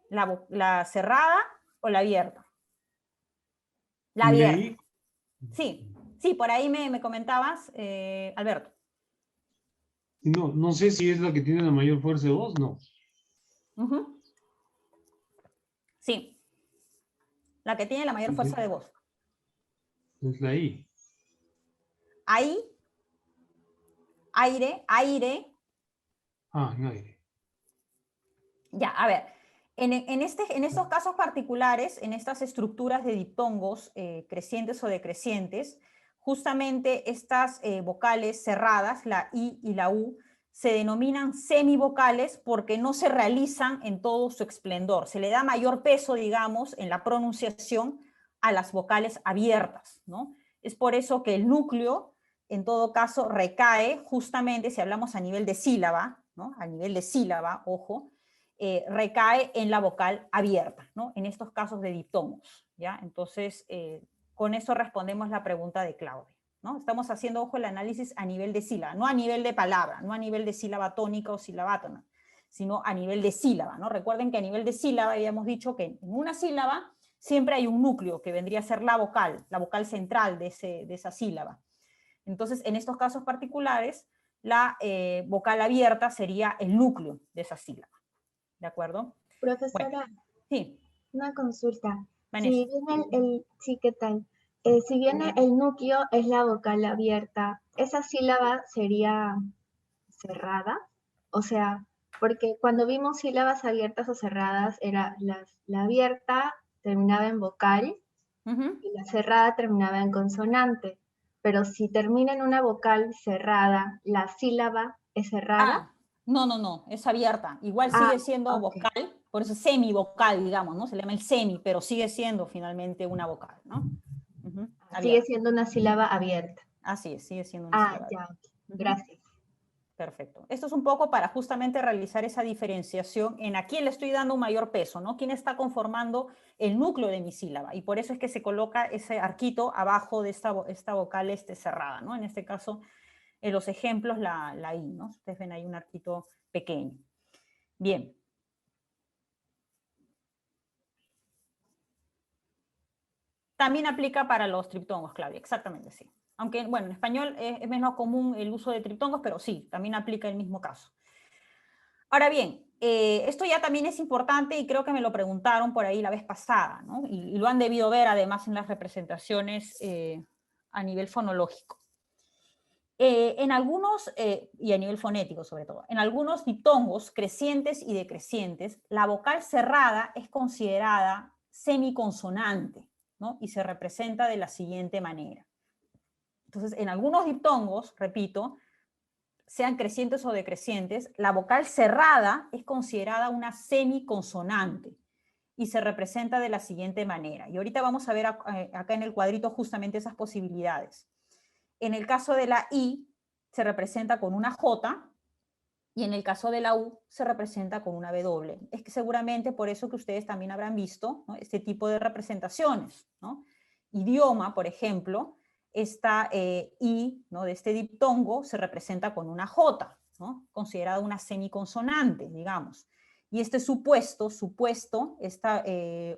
Speaker 1: ¿La cerrada o la abierta? La abierta.
Speaker 3: Ley.
Speaker 1: Sí, por ahí me comentabas, Alberto.
Speaker 3: No sé si es la que tiene la mayor fuerza de voz, no.
Speaker 1: Sí, la que tiene la mayor fuerza de voz.
Speaker 3: Es la I.
Speaker 1: Ahí, aire.
Speaker 3: Ah, en aire.
Speaker 1: Ya, a ver, en estos casos particulares, en estas estructuras de diptongos crecientes o decrecientes, justamente estas vocales cerradas, la I y la U, se denominan semivocales porque no se realizan en todo su esplendor. Se le da mayor peso, digamos, en la pronunciación a las vocales abiertas, ¿no? Es por eso que el núcleo, en todo caso, recae justamente, si hablamos a nivel de sílaba, ¿no?, a nivel de sílaba, ojo, recae en la vocal abierta, ¿no?, en estos casos de diptongos, ¿ya? Entonces, con eso respondemos la pregunta de Claudia, ¿no? Estamos haciendo, ojo, el análisis a nivel de sílaba, no a nivel de palabra, no a nivel de sílaba tónica o silabátona, sino a nivel de sílaba, ¿no? Recuerden que a nivel de sílaba habíamos dicho que en una sílaba siempre hay un núcleo que vendría a ser la vocal central de esa sílaba. Entonces, en estos casos particulares, la vocal abierta sería el núcleo de esa sílaba. ¿De acuerdo?
Speaker 6: Profesora,
Speaker 1: bueno, sí.
Speaker 6: Una consulta.
Speaker 1: Vanessa.
Speaker 6: Si bien sí, ¿qué tal? Si bien el núcleo es la vocal abierta, ¿esa sílaba sería cerrada? O sea, porque cuando vimos sílabas abiertas o cerradas, era la abierta terminaba en vocal y la cerrada terminaba en consonante. Pero si termina en una vocal cerrada, ¿la sílaba es cerrada?
Speaker 1: No, es abierta. Igual sigue siendo vocal, por eso es semivocal, digamos, ¿no? Se le llama el semi, pero sigue siendo finalmente una vocal, ¿no?
Speaker 6: Sigue siendo una sílaba abierta.
Speaker 1: Así es, sigue siendo una sílaba
Speaker 6: abierta. Gracias.
Speaker 1: Perfecto. Esto es un poco para justamente realizar esa diferenciación en a quién le estoy dando un mayor peso, ¿no? ¿Quién está conformando el núcleo de mi sílaba? Y por eso es que se coloca ese arquito abajo de esta vocal cerrada, ¿no? En este caso, en los ejemplos, la I, ¿no? Ustedes ven ahí un arquito pequeño. Bien. También aplica para los triptongos, Claudia, exactamente, sí. Aunque, bueno, en español es menos común el uso de triptongos, pero sí, también aplica el mismo caso. Ahora bien, esto ya también es importante y creo que me lo preguntaron por ahí la vez pasada, ¿no? Y lo han debido ver además en las representaciones a nivel fonológico. En algunos, y a nivel fonético sobre todo, en algunos diptongos crecientes y decrecientes, la vocal cerrada es considerada semiconsonante, ¿no? Y se representa de la siguiente manera. Entonces, en algunos diptongos, repito, sean crecientes o decrecientes, la vocal cerrada es considerada una semiconsonante y se representa de la siguiente manera. Y ahorita vamos a ver acá en el cuadrito justamente esas posibilidades. En el caso de la I se representa con una J y en el caso de la U se representa con una W. Es que seguramente por eso que ustedes también habrán visto, ¿no?, este tipo de representaciones, ¿no? Idioma, por ejemplo, esta I, ¿no?, de este diptongo se representa con una J, ¿no?, considerada una semiconsonante, digamos. Y este supuesto, esta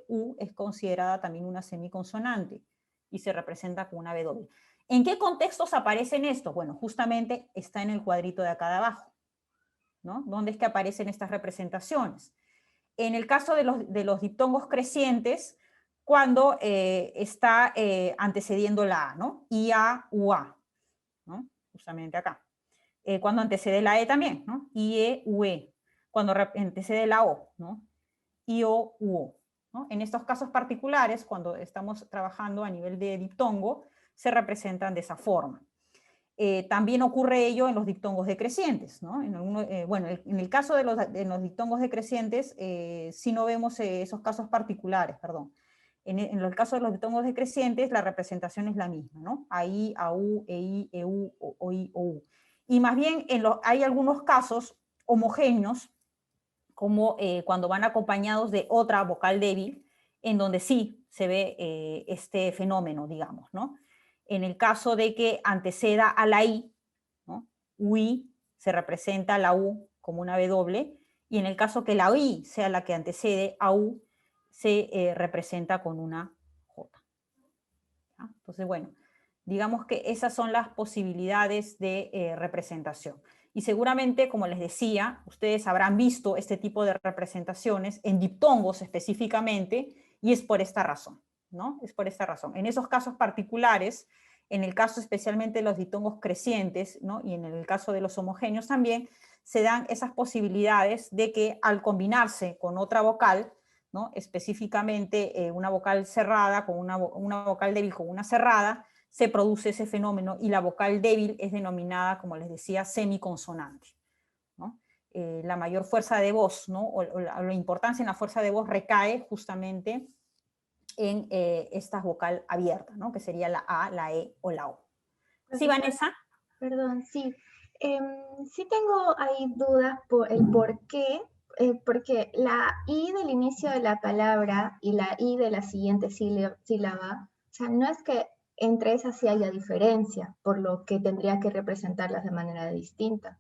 Speaker 1: U es considerada también una semiconsonante y se representa con una W. ¿En qué contextos aparecen estos? Bueno, justamente está en el cuadrito de acá de abajo, ¿no? ¿Dónde es que aparecen estas representaciones? En el caso de los diptongos crecientes, cuando está antecediendo la A, ¿no? IA, UA, ¿no? Justamente acá. Cuando antecede la E también, ¿no? IE, UE. Cuando antecede la O, ¿no? IO, UO, ¿no? En estos casos particulares, cuando estamos trabajando a nivel de diptongo, se representan de esa forma. También ocurre ello en los diptongos decrecientes, ¿no? Bueno, en el caso de los diptongos decrecientes, sí no vemos esos casos particulares, perdón. En el caso de los diptongos decrecientes, la representación es la misma, ¿no? AI, AU, EI, EU, OI, OU. Y más bien hay algunos casos homogéneos, como cuando van acompañados de otra vocal débil, en donde sí se ve este fenómeno, digamos, ¿no? En el caso de que anteceda a la I, ¿no?, UI, se representa la U como una W, y en el caso que la I sea la que antecede a U, se representa con una J. ¿Ya? Entonces, bueno, digamos que esas son las posibilidades de representación. Y seguramente, como les decía, ustedes habrán visto este tipo de representaciones en diptongos específicamente, y es por esta razón, ¿no? Es por esta razón. En esos casos particulares, en el caso especialmente de los diptongos crecientes, ¿no?, y en el caso de los homogéneos también, se dan esas posibilidades de que al combinarse con otra vocal, ¿no?, específicamente una vocal cerrada con una vocal débil con una cerrada, se produce ese fenómeno y la vocal débil es denominada, como les decía, semiconsonante, ¿no? La mayor fuerza de voz, ¿no?, o la importancia en la fuerza de voz recae justamente en esta vocal abierta, ¿no?, que sería la A, la E o la O. ¿Sí, Vanessa?
Speaker 6: Perdón, sí. Sí tengo ahí dudas por el por qué, porque la I del inicio de la palabra y la I de la siguiente sílaba, o sea, no es que entre esas sí haya diferencia, por lo que tendría que representarlas de manera distinta.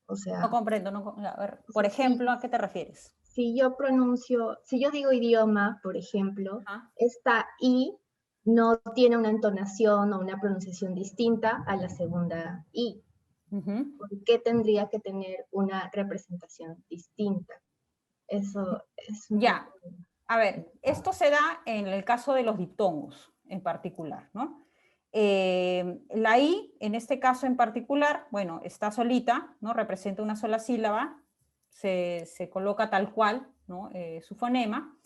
Speaker 6: O sea...
Speaker 1: No comprendo, a ver, por ejemplo, ¿a qué te refieres?
Speaker 6: Si yo digo idioma, por ejemplo, esta I no tiene una entonación o una pronunciación distinta a la segunda I. ¿Por qué tendría que tener una representación distinta? Eso es un
Speaker 1: ya. A ver, esto se da en el caso de los diptongos en particular, ¿no? La I, en este caso en particular, bueno, está solita, ¿no? Representa una sola sílaba, se coloca tal cual, ¿no?, su fonema,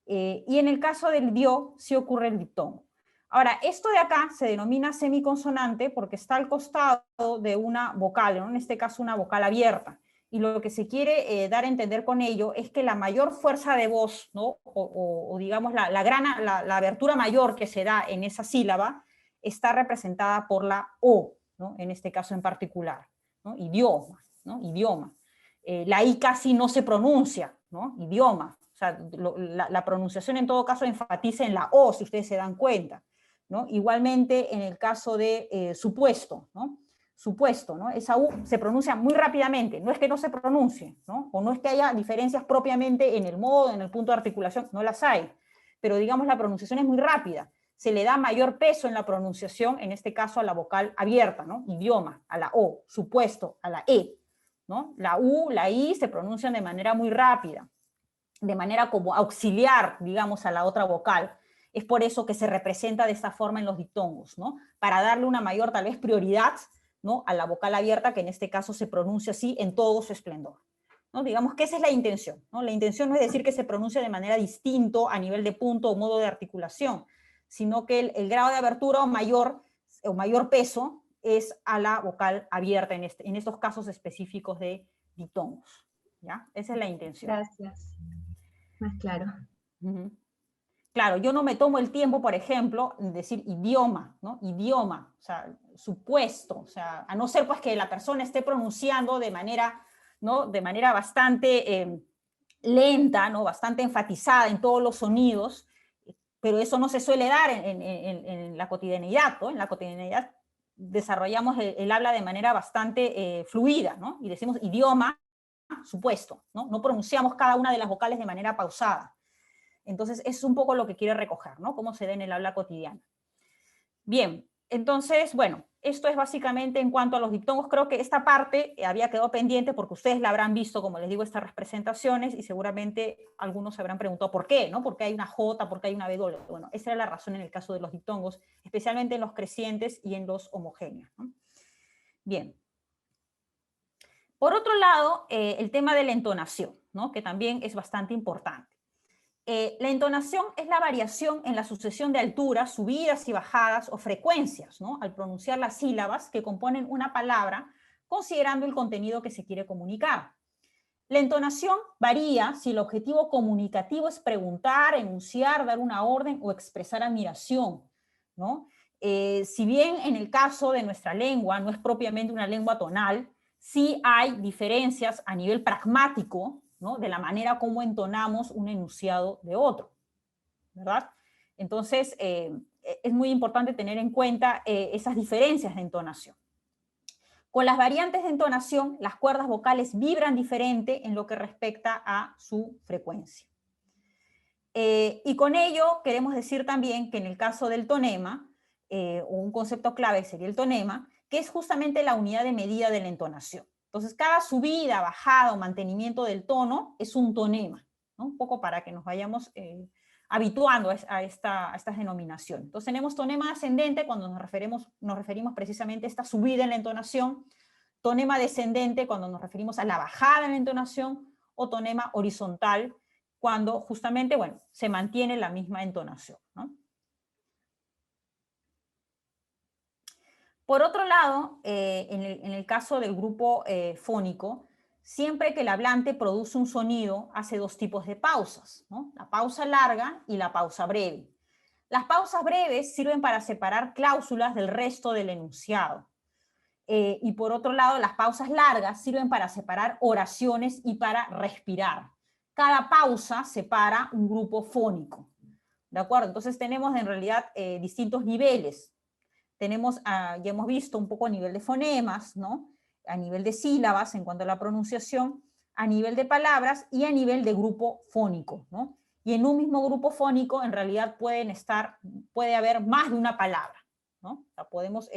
Speaker 1: y en el caso del dio sí ocurre el diptongo. Ahora, esto de acá se denomina semiconsonante porque está al costado de una vocal, ¿no?, en este caso una vocal abierta, y lo que se quiere dar a entender con ello es que la mayor fuerza de voz, ¿no?, o digamos la abertura mayor que se da en esa sílaba está representada por la O, ¿no?, en este caso en particular, ¿no?, idioma, ¿no?, idioma. La I casi no se pronuncia, ¿no?, idioma. O sea, la pronunciación en todo caso enfatiza en la O, si ustedes se dan cuenta, ¿no? Igualmente en el caso de supuesto, ¿no? Supuesto, ¿no? Esa U se pronuncia muy rápidamente, no es que no se pronuncie, ¿no? O no es que haya diferencias propiamente en el modo, en el punto de articulación, no las hay, pero digamos la pronunciación es muy rápida, se le da mayor peso en la pronunciación, en este caso a la vocal abierta, ¿no? Idioma, a la O, supuesto, a la E, ¿no? La U, la I se pronuncian de manera muy rápida, de manera como auxiliar, digamos, a la otra vocal. Es por eso que se representa de esta forma en los diptongos, ¿no? Para darle una mayor, tal vez, prioridad, ¿no?, a la vocal abierta, que en este caso se pronuncia así en todo su esplendor, ¿no? Digamos que esa es la intención, ¿no? La intención no es decir que se pronuncie de manera distinto a nivel de punto o modo de articulación, sino que el grado de abertura o mayor peso es a la vocal abierta en estos casos específicos de diptongos, ¿ya? Esa es la intención.
Speaker 6: Gracias. Más claro.
Speaker 1: Uh-huh. Claro, yo no me tomo el tiempo, por ejemplo, en decir idioma, ¿no? Idioma, o sea, supuesto, o sea, a no ser pues que la persona esté pronunciando de manera, ¿no?, de manera bastante lenta, ¿no?, bastante enfatizada en todos los sonidos, pero eso no se suele dar en la cotidianidad, ¿no? En la cotidianidad desarrollamos el habla de manera bastante fluida, ¿no? Y decimos idioma, supuesto, ¿no? No pronunciamos cada una de las vocales de manera pausada. Entonces, es un poco lo que quiere recoger, ¿no? Cómo se da en el habla cotidiana. Bien, entonces, bueno, esto es básicamente en cuanto a los diptongos. Creo que esta parte había quedado pendiente porque ustedes la habrán visto, como les digo, estas representaciones, y seguramente algunos se habrán preguntado por qué, ¿no? ¿Por qué hay una J, por qué hay una W? Bueno, esa era la razón en el caso de los diptongos, especialmente en los crecientes y en los homogéneos, ¿no? Bien. Por otro lado, el tema de la entonación, ¿no?, que también es bastante importante. La entonación es la variación en la sucesión de alturas, subidas y bajadas o frecuencias, ¿no?, al pronunciar las sílabas que componen una palabra, considerando el contenido que se quiere comunicar. La entonación varía si el objetivo comunicativo es preguntar, enunciar, dar una orden o expresar admiración, ¿no? Si bien en el caso de nuestra lengua no es propiamente una lengua tonal, sí hay diferencias a nivel pragmático, ¿no?, de la manera como entonamos un enunciado de otro, ¿verdad? Entonces, es muy importante tener en cuenta esas diferencias de entonación. Con las variantes de entonación, las cuerdas vocales vibran diferente en lo que respecta a su frecuencia. Y con ello queremos decir también que en el caso del tonema, un concepto clave sería el tonema, que es justamente la unidad de medida de la entonación. Entonces, cada subida, bajada o mantenimiento del tono es un tonema, ¿no? Un poco para que nos vayamos habituando a estas denominaciones. Entonces, tenemos tonema ascendente cuando nos referimos precisamente a esta subida en la entonación, tonema descendente cuando nos referimos a la bajada en la entonación, o tonema horizontal cuando justamente, bueno, se mantiene la misma entonación, ¿no? Por otro lado, en el caso del grupo fónico, siempre que el hablante produce un sonido, hace dos tipos de pausas, ¿no? La pausa larga y la pausa breve. Las pausas breves sirven para separar cláusulas del resto del enunciado. Y por otro lado, las pausas largas sirven para separar oraciones y para respirar. Cada pausa separa un grupo fónico, ¿de acuerdo? Entonces tenemos en realidad distintos niveles. Tenemos, ya hemos visto un poco a nivel de fonemas, ¿no?, a nivel de sílabas en cuanto a la pronunciación, a nivel de palabras y a nivel de grupo fónico, ¿no? Y en un mismo grupo fónico en realidad puede haber más de una palabra, ¿no? O sea, podemos,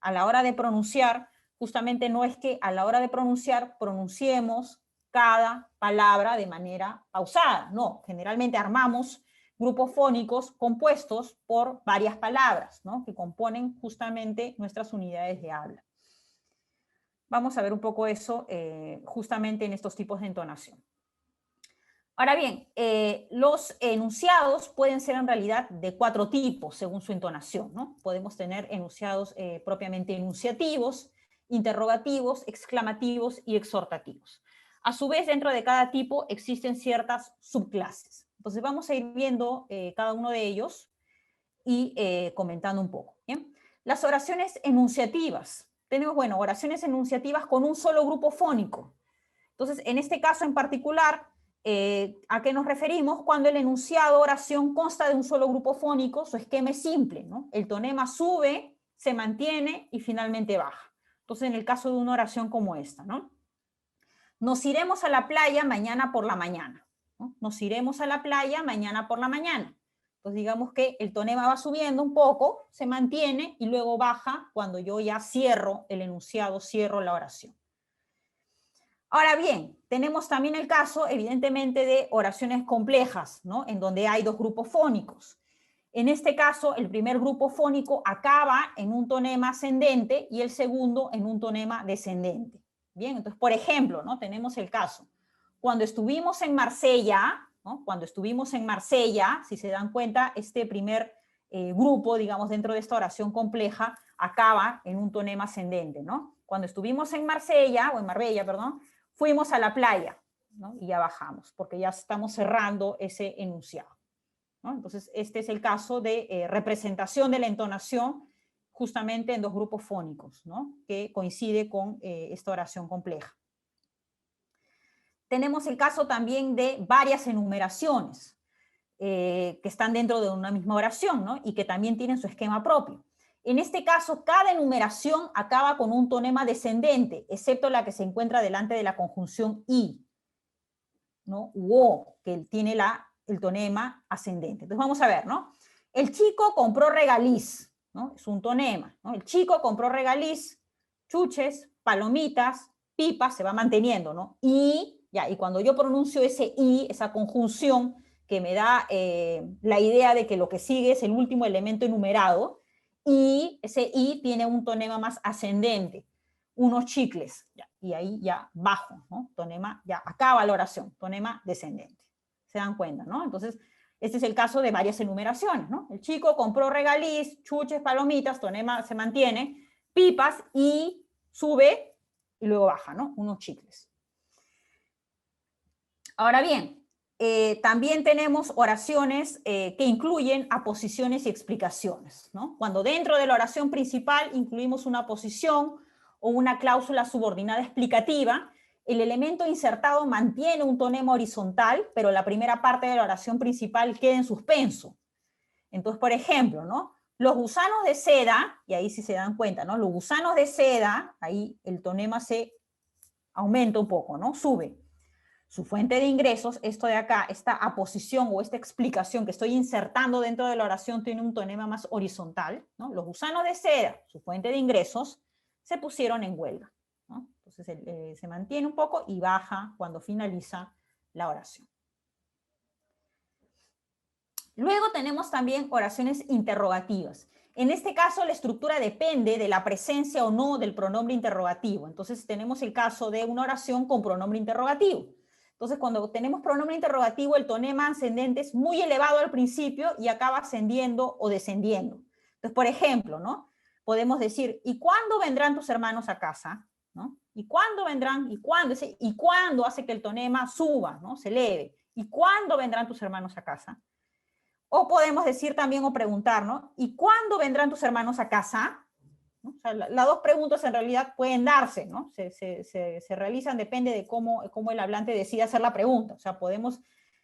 Speaker 1: a la hora de pronunciar, justamente no es que a la hora de pronunciar pronunciemos cada palabra de manera pausada, no, generalmente armamos grupos fónicos compuestos por varias palabras, ¿no?, que componen justamente nuestras unidades de habla. Vamos a ver un poco eso justamente en estos tipos de entonación. Ahora bien, los enunciados pueden ser en realidad de 4 tipos según su entonación, ¿no? Podemos tener enunciados propiamente enunciativos, interrogativos, exclamativos y exhortativos. A su vez, dentro de cada tipo existen ciertas subclases. Entonces vamos a ir viendo cada uno de ellos y comentando un poco, ¿bien? Las oraciones enunciativas. Tenemos, bueno, oraciones enunciativas con un solo grupo fónico. Entonces, en este caso en particular, ¿a qué nos referimos? Cuando el enunciado oración consta de un solo grupo fónico, su esquema es simple, ¿no? El tonema sube, se mantiene y finalmente baja. Entonces, en el caso de una oración como esta, ¿no? Nos iremos a la playa mañana por la mañana, ¿no? Nos iremos a la playa mañana por la mañana. Entonces, digamos que el tonema va subiendo un poco, se mantiene y luego baja cuando yo ya cierro el enunciado, cierro la oración. Ahora bien, tenemos también el caso, evidentemente, de oraciones complejas, ¿no? En donde hay dos grupos fónicos. En este caso, el primer grupo fónico acaba en un tonema ascendente y el segundo en un tonema descendente. Bien, entonces, por ejemplo, ¿no? Tenemos el caso. Cuando estuvimos en Marsella, ¿no? Cuando estuvimos en Marsella, si se dan cuenta, este primer grupo, digamos, dentro de esta oración compleja, acaba en un tonema ascendente, ¿no? Cuando estuvimos en Marsella, o en Marbella, perdón, fuimos a la playa, ¿no? Y ya bajamos, porque ya estamos cerrando ese enunciado, ¿no? Entonces, este es el caso de representación de la entonación justamente en dos grupos fónicos, ¿no? Que coincide con esta oración compleja. Tenemos el caso también de varias enumeraciones que están dentro de una misma oración, ¿no? Y que también tienen su esquema propio. En este caso, cada enumeración acaba con un tonema descendente, excepto la que se encuentra delante de la conjunción i, ¿no? U o, que tiene el tonema ascendente. Entonces vamos a ver, ¿no? El chico compró regaliz, ¿no? Es un tonema, ¿no? El chico compró regaliz, chuches, palomitas, pipas, se va manteniendo, ¿no? Y, ya, y cuando yo pronuncio ese i, esa conjunción que me da la idea de que lo que sigue es el último elemento enumerado, y ese i tiene un tonema más ascendente, unos chicles, ya, y ahí ya bajo, ¿no? Tonema, ya acaba la oración, tonema descendente. ¿Se dan cuenta, no? Entonces, este es el caso de varias enumeraciones, ¿no? El chico compró regaliz, chuches, palomitas, tonema se mantiene, pipas, y sube y luego baja, ¿no? Unos chicles. Ahora bien, también tenemos oraciones que incluyen aposiciones y explicaciones, ¿no? Cuando dentro de la oración principal incluimos una aposición o una cláusula subordinada explicativa, el elemento insertado mantiene un tonema horizontal, pero la primera parte de la oración principal queda en suspenso. Entonces, por ejemplo, ¿no? Los gusanos de seda, y ahí sí se dan cuenta, ¿no? Los gusanos de seda, ahí el tonema se aumenta un poco, ¿no? Sube. Su fuente de ingresos, esto de acá, esta aposición o esta explicación que estoy insertando dentro de la oración tiene un tonema más horizontal, ¿no? Los gusanos de seda, su fuente de ingresos, se pusieron en huelga, ¿no? Entonces se mantiene un poco y baja cuando finaliza la oración. Luego tenemos también oraciones interrogativas. En este caso, la estructura depende de la presencia o no del pronombre interrogativo. Entonces tenemos el caso de una oración con pronombre interrogativo. Entonces, cuando tenemos pronombre interrogativo, el tonema ascendente es muy elevado al principio y acaba ascendiendo o descendiendo. Entonces, por ejemplo, ¿no? Podemos decir, ¿y cuándo vendrán tus hermanos a casa? ¿No? ¿Y cuándo vendrán? ¿Y cuándo? ¿Y cuándo hace que el tonema suba, ¿no? Se eleve? ¿Y cuándo vendrán tus hermanos a casa? O podemos decir también o preguntar, ¿no? ¿Y cuándo vendrán tus hermanos a casa? ¿No? O sea, las dos preguntas en realidad pueden darse, ¿no? Se realizan, depende de cómo el hablante decida hacer la pregunta. O sea, podemos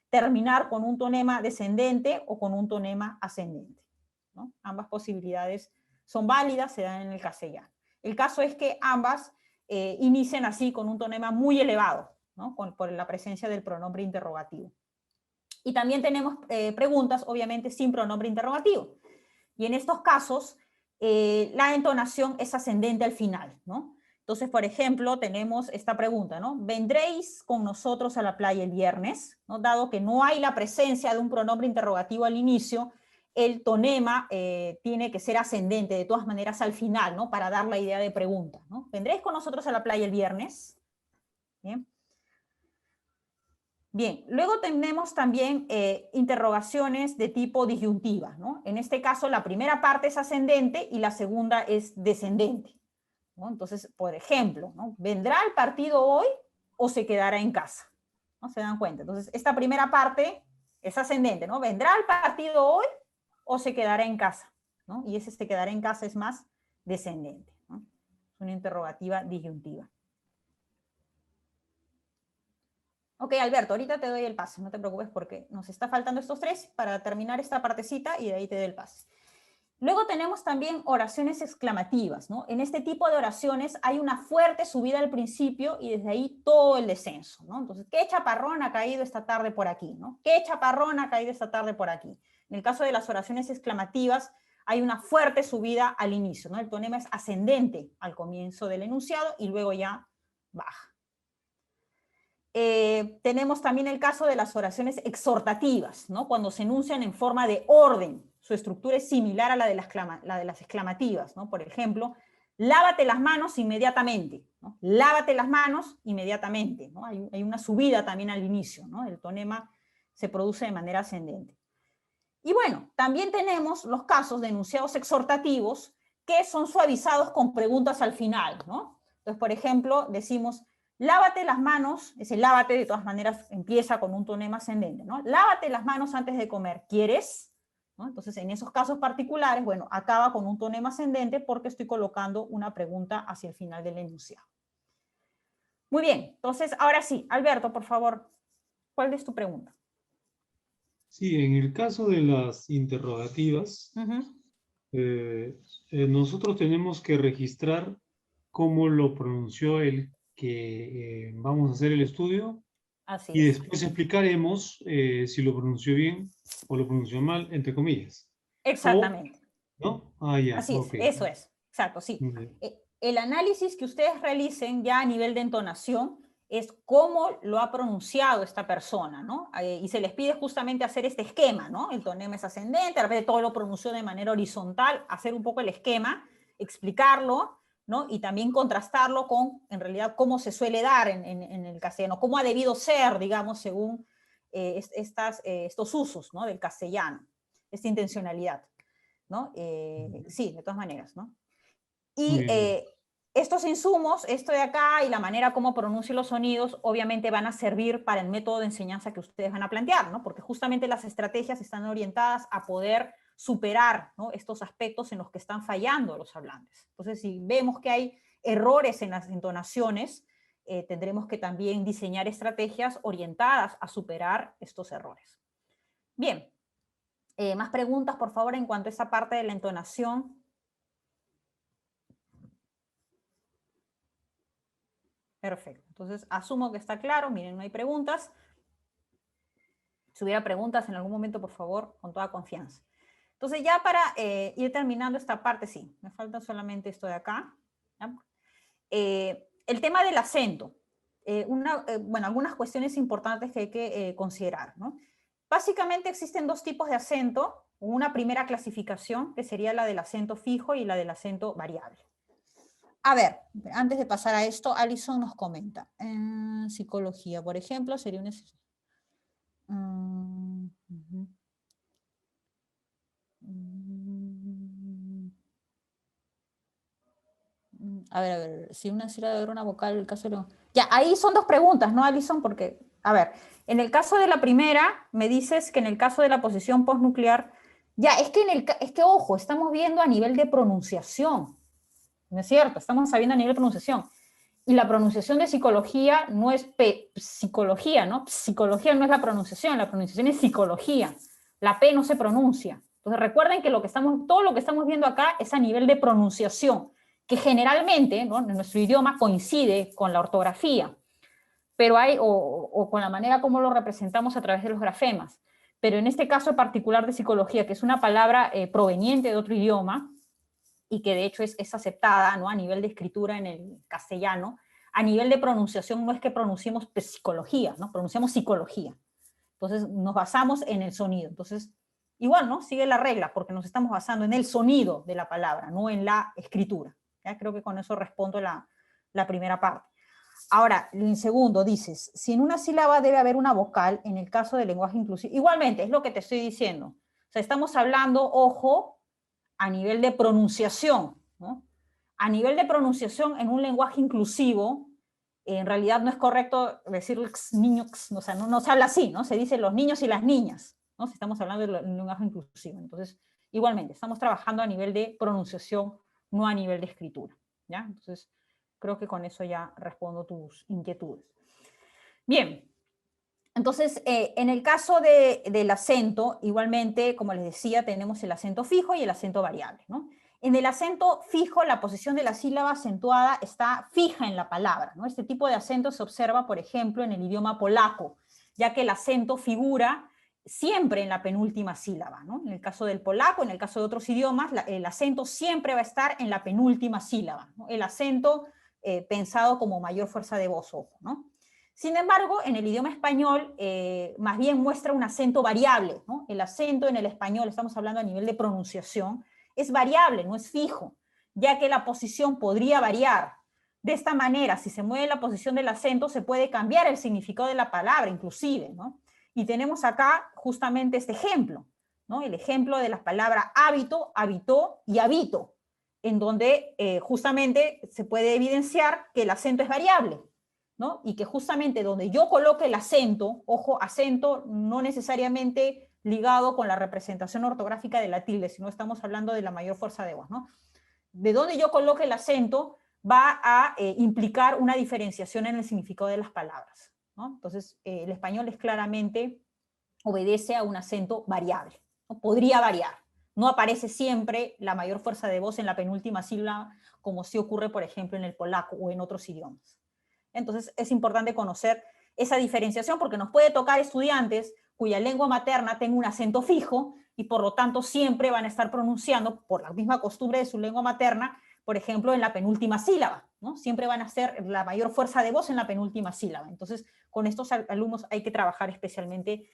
Speaker 1: terminar con un tonema descendente o con un tonema ascendente, ¿no? Ambas posibilidades son válidas, se dan en el castellano. El caso es que ambas inician así con un tonema muy elevado, ¿no? Por la presencia del pronombre interrogativo. Y también tenemos preguntas, obviamente, sin pronombre interrogativo. Y en estos casos, la entonación es ascendente al final, ¿no? Entonces, por ejemplo, tenemos esta pregunta, ¿no? ¿Vendréis con nosotros a la playa el viernes? ¿No? Dado que no hay la presencia de un pronombre interrogativo al inicio, el tonema tiene que ser ascendente, de todas maneras, al final, ¿no? Para dar la idea de pregunta, ¿no? ¿Vendréis con nosotros a la playa el viernes? Bien. Bien, luego tenemos también interrogaciones de tipo disyuntiva, ¿no? En este caso, la primera parte es ascendente y la segunda es descendente, ¿no? Entonces, por ejemplo, ¿no? ¿Vendrá al partido hoy o se quedará en casa? ¿No? ¿Se dan cuenta? Entonces, esta primera parte es ascendente, ¿no? ¿Vendrá al partido hoy o se quedará en casa? ¿No? Y ese se quedará en casa es más descendente, ¿no? Es una interrogativa disyuntiva. Ok, Alberto, ahorita te doy el pase, no te preocupes porque nos está faltando estos tres para terminar esta partecita y de ahí te doy el pase. Luego tenemos también oraciones exclamativas, ¿no? En este tipo de oraciones hay una fuerte subida al principio y desde ahí todo el descenso, ¿no? Entonces, ¿qué chaparrón ha caído esta tarde por aquí, ¿no? ¿Qué chaparrón ha caído esta tarde por aquí? En el caso de las oraciones exclamativas hay una fuerte subida al inicio, ¿no? El tonema es ascendente al comienzo del enunciado y luego ya baja. tenemos también el caso de las oraciones exhortativas, ¿no? Cuando se enuncian en forma de orden. Su estructura es similar a la de las exclamativas, ¿no? Por ejemplo, lávate las manos inmediatamente, ¿no? Lávate las manos inmediatamente, ¿no? Hay una subida también al inicio, ¿no? El tonema se produce de manera ascendente. Y bueno, también tenemos los casos de enunciados exhortativos que son suavizados con preguntas al final, ¿no? Entonces, por ejemplo, decimos, lávate las manos, ese lávate de todas maneras empieza con un tonema ascendente, ¿no? Lávate las manos antes de comer, ¿quieres? ¿No? Entonces, en esos casos particulares, bueno, acaba con un tonema ascendente porque estoy colocando una pregunta hacia el final del enunciado. Muy bien, entonces, ahora sí, Alberto, por favor, ¿cuál es tu pregunta?
Speaker 3: Sí, en el caso de las interrogativas, nosotros tenemos que registrar cómo lo pronunció el que vamos a hacer el estudio.
Speaker 1: Así
Speaker 3: y
Speaker 1: es.
Speaker 3: después explicaremos si lo pronunció bien o lo pronunció mal, entre comillas.
Speaker 1: Exactamente.
Speaker 3: ¿No? Ah, ya,
Speaker 1: Así es,
Speaker 3: ok.
Speaker 1: eso es, exacto, sí. El análisis que ustedes realicen ya a nivel de entonación es cómo lo ha pronunciado esta persona, ¿no? Y se les pide justamente hacer este esquema, ¿no? El tonema es ascendente, de repente todo lo pronunció de manera horizontal, hacer un poco el esquema, explicarlo, ¿no? Y también contrastarlo con, en realidad, cómo se suele dar en el castellano, cómo ha debido ser, digamos, según estos usos, ¿no? Del castellano, esta intencionalidad, ¿no? Sí, de todas maneras, ¿no? Y estos insumos, esto de acá y la manera como pronuncio los sonidos, obviamente van a servir para el método de enseñanza que ustedes van a plantear, ¿no? Porque justamente las estrategias están orientadas a poder superar, ¿no? Estos aspectos en los que están fallando los hablantes. Entonces, si vemos que hay errores en las entonaciones, tendremos que también diseñar estrategias orientadas a superar estos errores. Bien, más preguntas, por favor, en cuanto a esa parte de la entonación. Perfecto, entonces asumo que está claro, miren, no hay preguntas. Si hubiera preguntas en algún momento, por favor, con toda confianza. Entonces ya para ir terminando esta parte, sí, me falta solamente esto de acá. El tema del acento. Bueno, algunas cuestiones importantes que hay que considerar, ¿no? Básicamente existen dos tipos de acento, una primera clasificación, que sería la del acento fijo y la del acento variable. A ver, antes de pasar a esto, Alison nos comenta. Psicología, por ejemplo, sería una... A ver, si una sílaba era una vocal, el caso de... Ya, ahí son dos preguntas, ¿no, Alison? Porque, a ver, en el caso de la primera, me dices que en el caso de la posición postnuclear, ya, es que, ojo, estamos viendo a nivel de pronunciación, ¿no es cierto? Estamos sabiendo a nivel de pronunciación. Y la pronunciación de psicología no es psicología, ¿no? Psicología no es la pronunciación es psicología. La P no se pronuncia. Entonces recuerden que todo lo que estamos viendo acá es a nivel de pronunciación, que generalmente, ¿no? En nuestro idioma coincide con la ortografía, pero o con la manera como lo representamos a través de los grafemas. Pero en este caso particular de psicología, que es una palabra proveniente de otro idioma, y que de hecho es aceptada, ¿no? A nivel de escritura en el castellano, a nivel de pronunciación no es que pronunciemos psicología, ¿no? Pronunciamos psicología. Entonces nos basamos en el sonido. Entonces, igual, ¿no? Sigue la regla, porque nos estamos basando en el sonido de la palabra, no en la escritura. ¿Ya? Creo que con eso respondo la primera parte. Ahora, en segundo, dices, si en una sílaba debe haber una vocal, en el caso del lenguaje inclusivo, igualmente, es lo que te estoy diciendo. O sea, estamos hablando, ojo, a nivel de pronunciación, ¿no? A nivel de pronunciación en un lenguaje inclusivo, en realidad no es correcto decir niño, o sea, no se habla así, ¿no? Se dice los niños y las niñas, ¿no? Si estamos hablando de un lenguaje inclusivo. Entonces, igualmente, estamos trabajando a nivel de pronunciación, no a nivel de escritura, ¿ya? Entonces, creo que con eso ya respondo tus inquietudes. Bien. Entonces, en el caso del acento, igualmente, como les decía, tenemos el acento fijo y el acento variable, ¿no? En el acento fijo, la posición de la sílaba acentuada está fija en la palabra, ¿no? Este tipo de acento se observa, por ejemplo, en el idioma polaco, ya que el acento figura siempre en la penúltima sílaba, ¿no? En el caso del polaco, en el caso de otros idiomas, el acento siempre va a estar en la penúltima sílaba, ¿no? El acento pensado como mayor fuerza de voz, ojo, ¿no? Sin embargo, en el idioma español, más bien muestra un acento variable, ¿no? El acento en el español, estamos hablando a nivel de pronunciación, es variable, no es fijo, ya que la posición podría variar. De esta manera, si se mueve la posición del acento, se puede cambiar el significado de la palabra, inclusive, ¿no? Y tenemos acá justamente este ejemplo, ¿no? El ejemplo de las palabras hábito, habitó y habito, en donde justamente se puede evidenciar que el acento es variable, ¿no? Y que justamente donde yo coloque el acento, ojo, acento no necesariamente ligado con la representación ortográfica de la tilde, sino estamos hablando de la mayor fuerza de voz, ¿no? De donde yo coloque el acento va a implicar una diferenciación en el significado de las palabras, ¿no? Entonces, el español es claramente, obedece a un acento variable, ¿no? Podría variar. No aparece siempre la mayor fuerza de voz en la penúltima sílaba, como sí ocurre, por ejemplo, en el polaco o en otros idiomas. Entonces, es importante conocer esa diferenciación porque nos puede tocar estudiantes cuya lengua materna tenga un acento fijo y por lo tanto siempre van a estar pronunciando por la misma costumbre de su lengua materna, por ejemplo, en la penúltima sílaba, ¿no? Siempre van a hacer la mayor fuerza de voz en la penúltima sílaba. Entonces, con estos alumnos hay que trabajar especialmente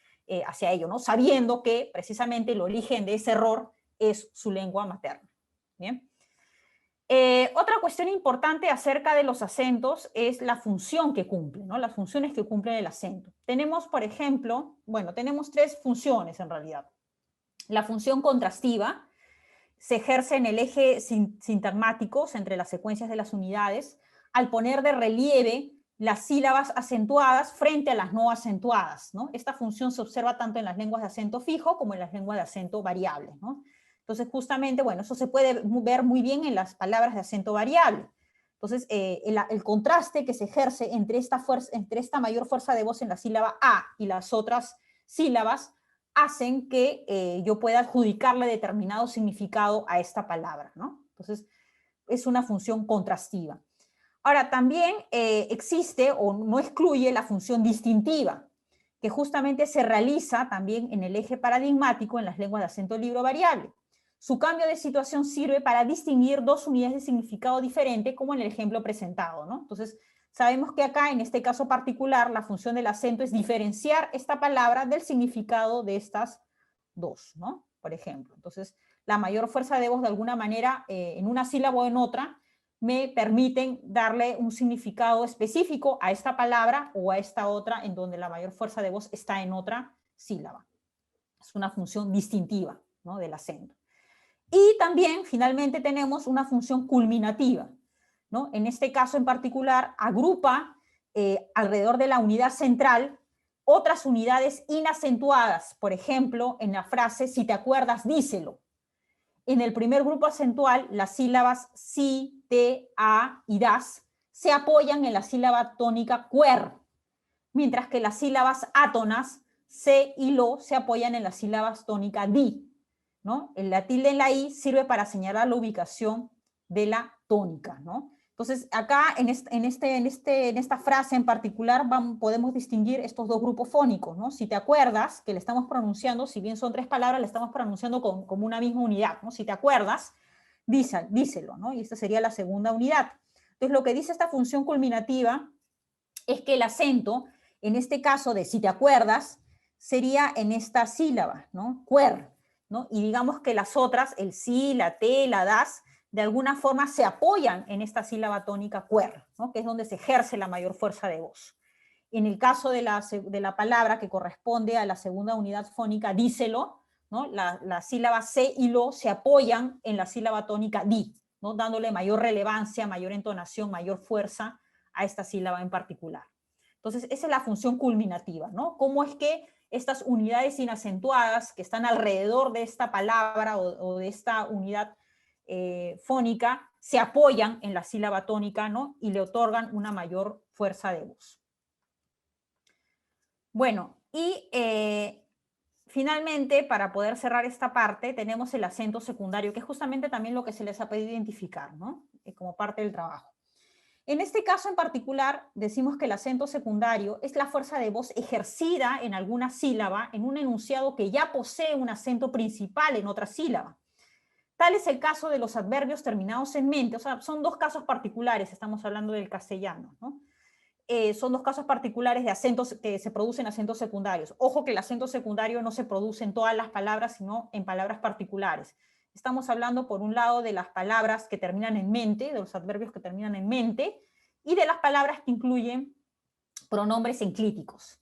Speaker 1: hacia ello, ¿no? Sabiendo que precisamente el origen de ese error es su lengua materna. ¿Bien? Otra cuestión importante acerca de los acentos es la función que cumple, ¿no? Las funciones que cumple el acento. Tenemos, por ejemplo, bueno, tenemos tres funciones en realidad. La función contrastiva se ejerce en el eje sintagmático entre las secuencias de las unidades al poner de relieve las sílabas acentuadas frente a las no acentuadas, ¿no? Esta función se observa tanto en las lenguas de acento fijo como en las lenguas de acento variable, ¿no? Entonces, justamente, bueno, eso se puede ver muy bien en las palabras de acento variable. Entonces, el contraste que se ejerce entre esta mayor fuerza de voz en la sílaba A y las otras sílabas hacen que yo pueda adjudicarle determinado significado a esta palabra, ¿no? Entonces, es una función contrastiva. Ahora, también existe o no excluye la función distintiva, que justamente se realiza también en el eje paradigmático en las lenguas de acento libre variable. Su cambio de situación sirve para distinguir dos unidades de significado diferente, como en el ejemplo presentado, ¿no? Entonces, sabemos que acá, en este caso particular, la función del acento es diferenciar esta palabra del significado de estas dos, ¿no? Por ejemplo. Entonces, la mayor fuerza de voz, de alguna manera, en una sílaba o en otra, me permiten darle un significado específico a esta palabra o a esta otra, en donde la mayor fuerza de voz está en otra sílaba. Es una función distintiva, ¿no? Del acento. Y también, finalmente, tenemos una función culminativa, ¿no? En este caso en particular, agrupa alrededor de la unidad central otras unidades inacentuadas. Por ejemplo, en la frase, si te acuerdas, díselo. En el primer grupo acentual, las sílabas si, te, a y das se apoyan en la sílaba tónica cuer, mientras que las sílabas átonas, se y lo, se apoyan en las sílabas tónicas di, ¿no? La tilde en la i sirve para señalar la ubicación de la tónica, ¿no? Entonces, acá en esta frase en particular podemos distinguir estos dos grupos fónicos, ¿no? Si te acuerdas, que le estamos pronunciando, si bien son tres palabras, le estamos pronunciando como una misma unidad, ¿no? Si te acuerdas, díselo, ¿no? Y esta sería la segunda unidad. Entonces, lo que dice esta función culminativa es que el acento, en este caso de si te acuerdas, sería en esta sílaba, ¿no? Cuer, ¿no? Y digamos que las otras, el si, la te, la das, de alguna forma se apoyan en esta sílaba tónica cuer, ¿no? Que es donde se ejerce la mayor fuerza de voz. En el caso de la palabra que corresponde a la segunda unidad fónica, díselo, ¿no? La sílaba se y lo se apoyan en la sílaba tónica di, ¿no? Dándole mayor relevancia, mayor entonación, mayor fuerza a esta sílaba en particular. Entonces, esa es la función culminativa, ¿no? ¿Cómo es que estas unidades inacentuadas que están alrededor de esta palabra o de esta unidad fónica se apoyan en la sílaba tónica, ¿no? Y le otorgan una mayor fuerza de voz. Bueno, y finalmente, para poder cerrar esta parte, tenemos el acento secundario, que es justamente también lo que se les ha pedido identificar, ¿no? Como parte del trabajo. En este caso en particular, decimos que el acento secundario es la fuerza de voz ejercida en alguna sílaba en un enunciado que ya posee un acento principal en otra sílaba. Tal es el caso de los adverbios terminados en mente, o sea, son dos casos particulares, estamos hablando del castellano, ¿no? son dos casos particulares de acentos que se producen acentos secundarios. Ojo que el acento secundario no se produce en todas las palabras, sino en palabras particulares. Estamos hablando, por un lado, de las palabras que terminan en mente, de los adverbios que terminan en mente, y de las palabras que incluyen pronombres enclíticos.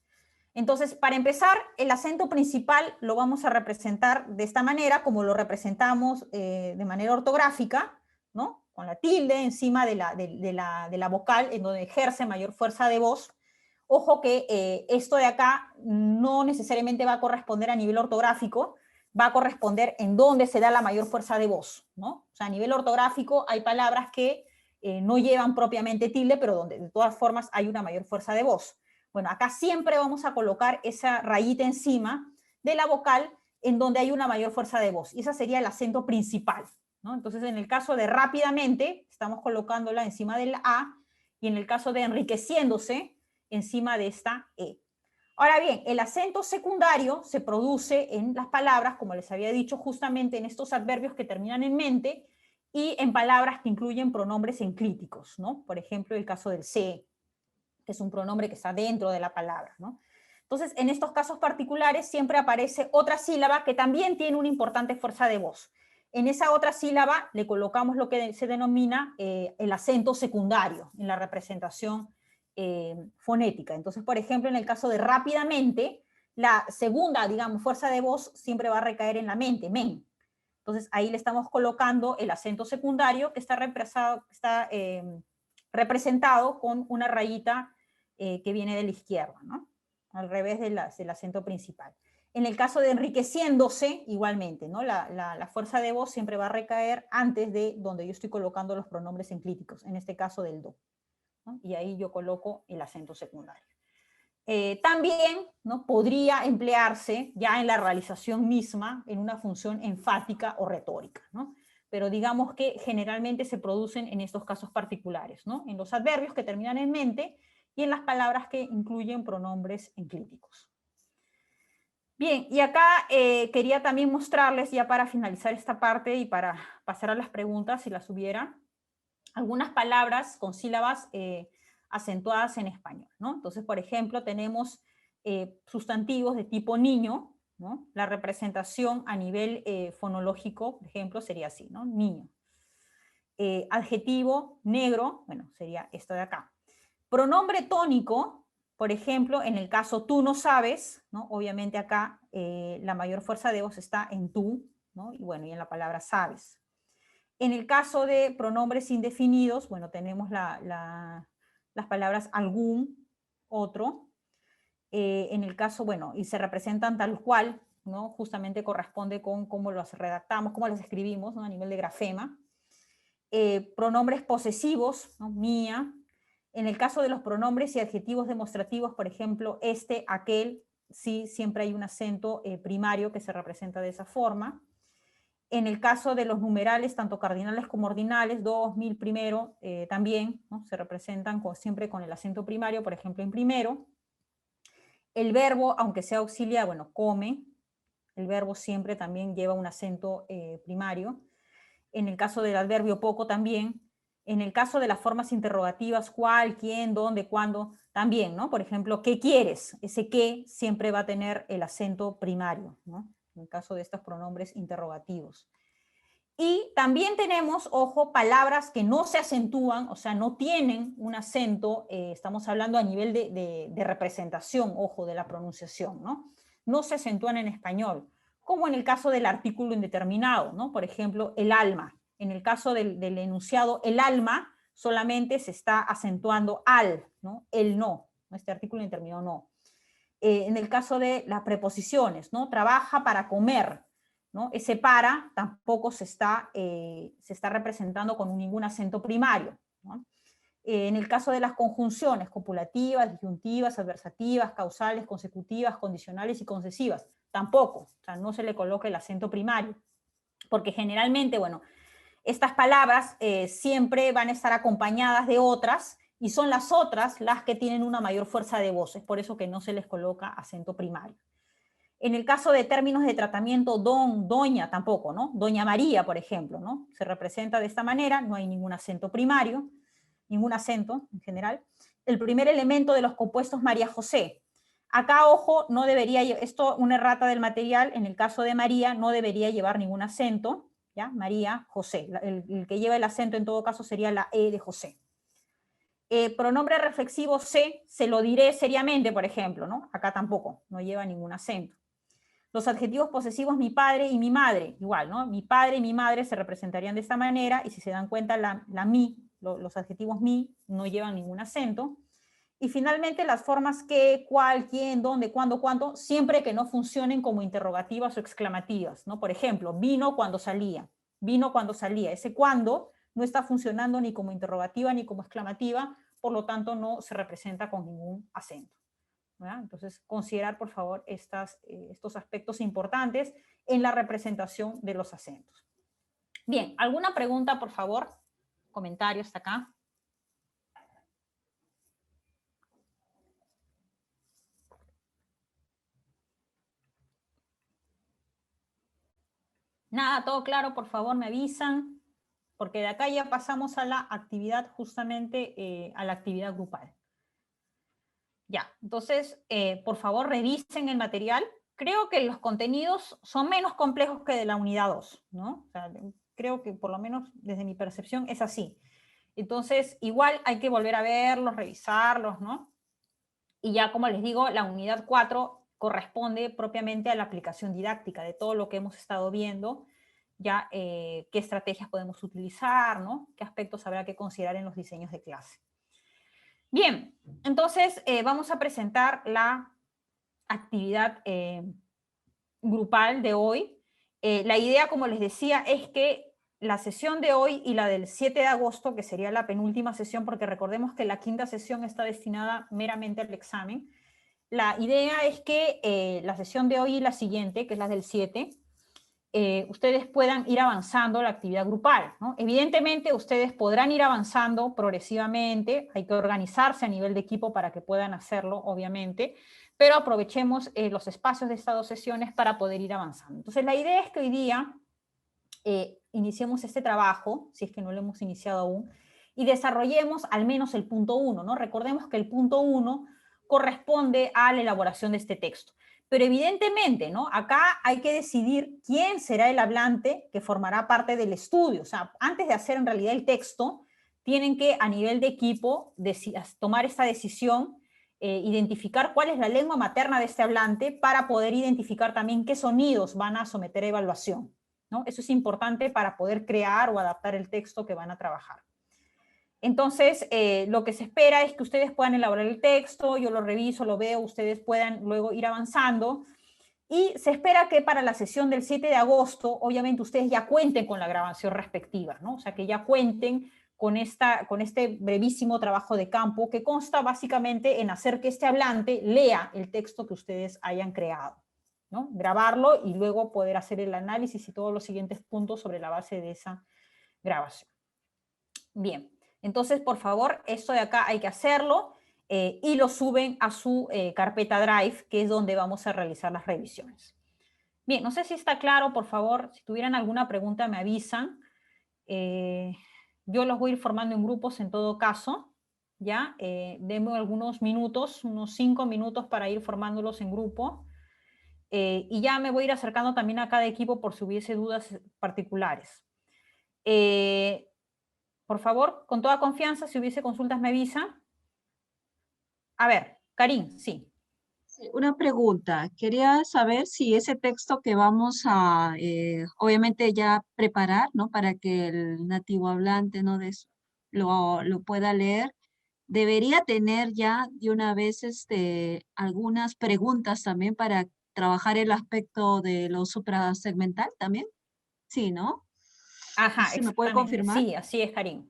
Speaker 1: Entonces, para empezar, el acento principal lo vamos a representar de esta manera, como lo representamos de manera ortográfica, ¿no? Con la tilde encima de la vocal, en donde ejerce mayor fuerza de voz. Ojo que esto de acá no necesariamente va a corresponder a nivel ortográfico, va a corresponder en donde se da la mayor fuerza de voz, ¿no? O sea, a nivel ortográfico hay palabras que no llevan propiamente tilde, pero donde de todas formas hay una mayor fuerza de voz. Bueno, acá siempre vamos a colocar esa rayita encima de la vocal en donde hay una mayor fuerza de voz, y ese sería el acento principal, ¿no? Entonces, en el caso de rápidamente, estamos colocándola encima del A, y en el caso de enriqueciéndose, encima de esta E. Ahora bien, el acento secundario se produce en las palabras, como les había dicho, justamente en estos adverbios que terminan en mente, y en palabras que incluyen pronombres enclíticos, ¿no? Por ejemplo, el caso del se, que es un pronombre que está dentro de la palabra, ¿no? Entonces, en estos casos particulares siempre aparece otra sílaba que también tiene una importante fuerza de voz. En esa otra sílaba le colocamos lo que se denomina el acento secundario en la representación fonética. Entonces, por ejemplo, en el caso de rápidamente, la segunda, digamos, fuerza de voz siempre va a recaer en la mente, men. Entonces, ahí le estamos colocando el acento secundario que está representado con una rayita que viene de la izquierda, ¿no? Al revés del acento principal. En el caso de enriqueciéndose, igualmente, ¿no? La fuerza de voz siempre va a recaer antes de donde yo estoy colocando los pronombres enclíticos, en este caso del do, ¿no? Y ahí yo coloco el acento secundario. También, ¿no? Podría emplearse ya en la realización misma en una función enfática o retórica, ¿no? Pero digamos que generalmente se producen en estos casos particulares, ¿no? En los adverbios que terminan en mente y en las palabras que incluyen pronombres enclíticos. Bien, y acá quería también mostrarles, ya para finalizar esta parte y para pasar a las preguntas, si las hubiera, algunas palabras con sílabas acentuadas en español, ¿no? Entonces, por ejemplo, tenemos sustantivos de tipo niño, ¿no? La representación a nivel fonológico, por ejemplo, sería así, ¿no? Niño. Adjetivo negro, bueno, sería esto de acá. Pronombre tónico, por ejemplo, en el caso tú no sabes, ¿no? Obviamente acá la mayor fuerza de voz está en tú, ¿no? Y bueno, y en la palabra sabes. En el caso de pronombres indefinidos, bueno, tenemos las palabras algún, otro. En el caso, bueno, y se representan tal cual, ¿no? Justamente corresponde con cómo los redactamos, cómo los escribimos, ¿no? A nivel de grafema. Pronombres posesivos, ¿no? Mía. En el caso de los pronombres y adjetivos demostrativos, por ejemplo, este, aquel, sí, siempre hay un acento primario que se representa de esa forma. En el caso de los numerales, tanto cardinales como ordinales, 2, 1000, primero, también, ¿no? Se representan siempre con el acento primario, por ejemplo, en primero. El verbo, aunque sea auxiliar, bueno, come, el verbo siempre también lleva un acento primario. En el caso del adverbio poco también. En el caso de las formas interrogativas, cuál, quién, dónde, cuándo, también, ¿no? Por ejemplo, ¿qué quieres? Ese qué siempre va a tener el acento primario, ¿no? En el caso de estos pronombres interrogativos. Y también tenemos, ojo, palabras que no se acentúan, o sea, no tienen un acento, estamos hablando a nivel de representación, ojo, de la pronunciación, ¿no? No se acentúan en español, como en el caso del artículo indeterminado, ¿no? Por ejemplo, el alma. En el caso del enunciado, el alma, solamente se está acentuando al, ¿no? El no, este artículo indeterminado no. En el caso de las preposiciones, ¿no? Trabaja para comer, ¿no? Ese para tampoco se está representando con ningún acento primario, ¿no? En el caso de las conjunciones copulativas, disyuntivas, adversativas, causales, consecutivas, condicionales y concesivas, tampoco, o sea, no se le coloca el acento primario, porque generalmente, bueno, estas palabras siempre van a estar acompañadas de otras, y son las otras las que tienen una mayor fuerza de voz, es por eso que no se les coloca acento primario. En el caso de términos de tratamiento, don, doña, tampoco, ¿no? Doña María, por ejemplo, ¿no? Se representa de esta manera, no hay ningún acento primario, ningún acento en general. el primer elemento de los compuestos María José. Acá, ojo, no debería, esto una errata del material, en el caso de María no debería llevar ningún acento, ¿ya? María José, el que lleva el acento en todo caso sería la E de José. Pronombre reflexivo se lo diré seriamente, por ejemplo, ¿no? Acá tampoco, no lleva ningún acento. Los adjetivos posesivos mi padre y mi madre, igual, ¿no? Mi padre y mi madre se representarían de esta manera, y si se dan cuenta, la mi, los adjetivos mi, no llevan ningún acento. Y finalmente las formas qué, cuál, quién, dónde, cuándo, cuánto, siempre que no funcionen como interrogativas o exclamativas, ¿no? Por ejemplo, vino cuando salía, vino cuando salía. Ese cuando no está funcionando ni como interrogativa ni como exclamativa, por lo tanto no se representa con ningún acento, ¿verdad? Entonces, considerar, por favor, estos aspectos importantes en la representación de los acentos. Bien, ¿alguna pregunta, por favor? Comentario hasta acá. Nada, todo claro, por favor, me avisan, porque de acá ya pasamos a la actividad, justamente a la actividad grupal. Ya, entonces, por favor, revisen el material. Creo que los contenidos son menos complejos que de la unidad 2, ¿no? O sea, creo que por lo menos desde mi percepción es así. Entonces, igual hay que volver a verlos, revisarlos, ¿no? Y ya, como les digo, la unidad 4 corresponde propiamente a la aplicación didáctica de todo lo que hemos estado viendo, ya qué estrategias podemos utilizar, ¿no? Qué aspectos habrá que considerar en los diseños de clase. Bien, entonces vamos a presentar la actividad grupal de hoy. La idea, como les decía, es que la sesión de hoy y la del 7 de agosto, que sería la penúltima sesión, porque recordemos que la quinta sesión está destinada meramente al examen, la idea es que la sesión de hoy y la siguiente, que es la del 7, ustedes puedan ir avanzando la actividad grupal, ¿no? Evidentemente ustedes podrán ir avanzando progresivamente, hay que organizarse a nivel de equipo para que puedan hacerlo, obviamente, pero aprovechemos los espacios de estas 2 sesiones para poder ir avanzando. Entonces la idea es que hoy día iniciemos este trabajo, si es que no lo hemos iniciado aún, y desarrollemos al menos el punto 1, ¿no? Recordemos que el punto 1 corresponde a la elaboración de este texto. Pero evidentemente, ¿no? Acá hay que decidir quién será el hablante que formará parte del estudio. O sea, antes de hacer en realidad el texto, tienen que a nivel de equipo tomar esta decisión, identificar cuál es la lengua materna de este hablante para poder identificar también qué sonidos van a someter a evaluación, ¿no? Eso es importante para poder crear o adaptar el texto que van a trabajar. Entonces, lo que se espera es que ustedes puedan elaborar el texto, yo lo reviso, lo veo, ustedes puedan luego ir avanzando, y se espera que para la sesión del 7 de agosto, obviamente ustedes ya cuenten con la grabación respectiva, ¿no? O sea, que ya cuenten con este brevísimo trabajo de campo que consta básicamente en hacer que este hablante lea el texto que ustedes hayan creado, ¿no? Grabarlo y luego poder hacer el análisis y todos los siguientes puntos sobre la base de esa grabación. Bien. Entonces, por favor, esto de acá hay que hacerlo y lo suben a su carpeta Drive, que es donde vamos a realizar las revisiones. Bien, no sé si está claro, por favor, si tuvieran alguna pregunta me avisan. Yo los voy a ir formando en grupos en todo caso, ¿ya? Denme algunos minutos, unos 5 minutos para ir formándolos en grupo. Y ya me voy a ir acercando también a cada equipo por si hubiese dudas particulares. Por favor, con toda confianza, si hubiese consultas me avisa. A ver, Karim, sí.
Speaker 7: Una pregunta. Quería saber si ese texto que vamos a, obviamente ya preparar, ¿no? Para que el nativo hablante, ¿no? Lo pueda leer, debería tener ya de una vez algunas preguntas también para trabajar el aspecto de lo suprasegmental también. Sí, ¿no?
Speaker 1: Ajá,
Speaker 7: ¿Se me puede confirmar?
Speaker 1: Sí, así es, Karim.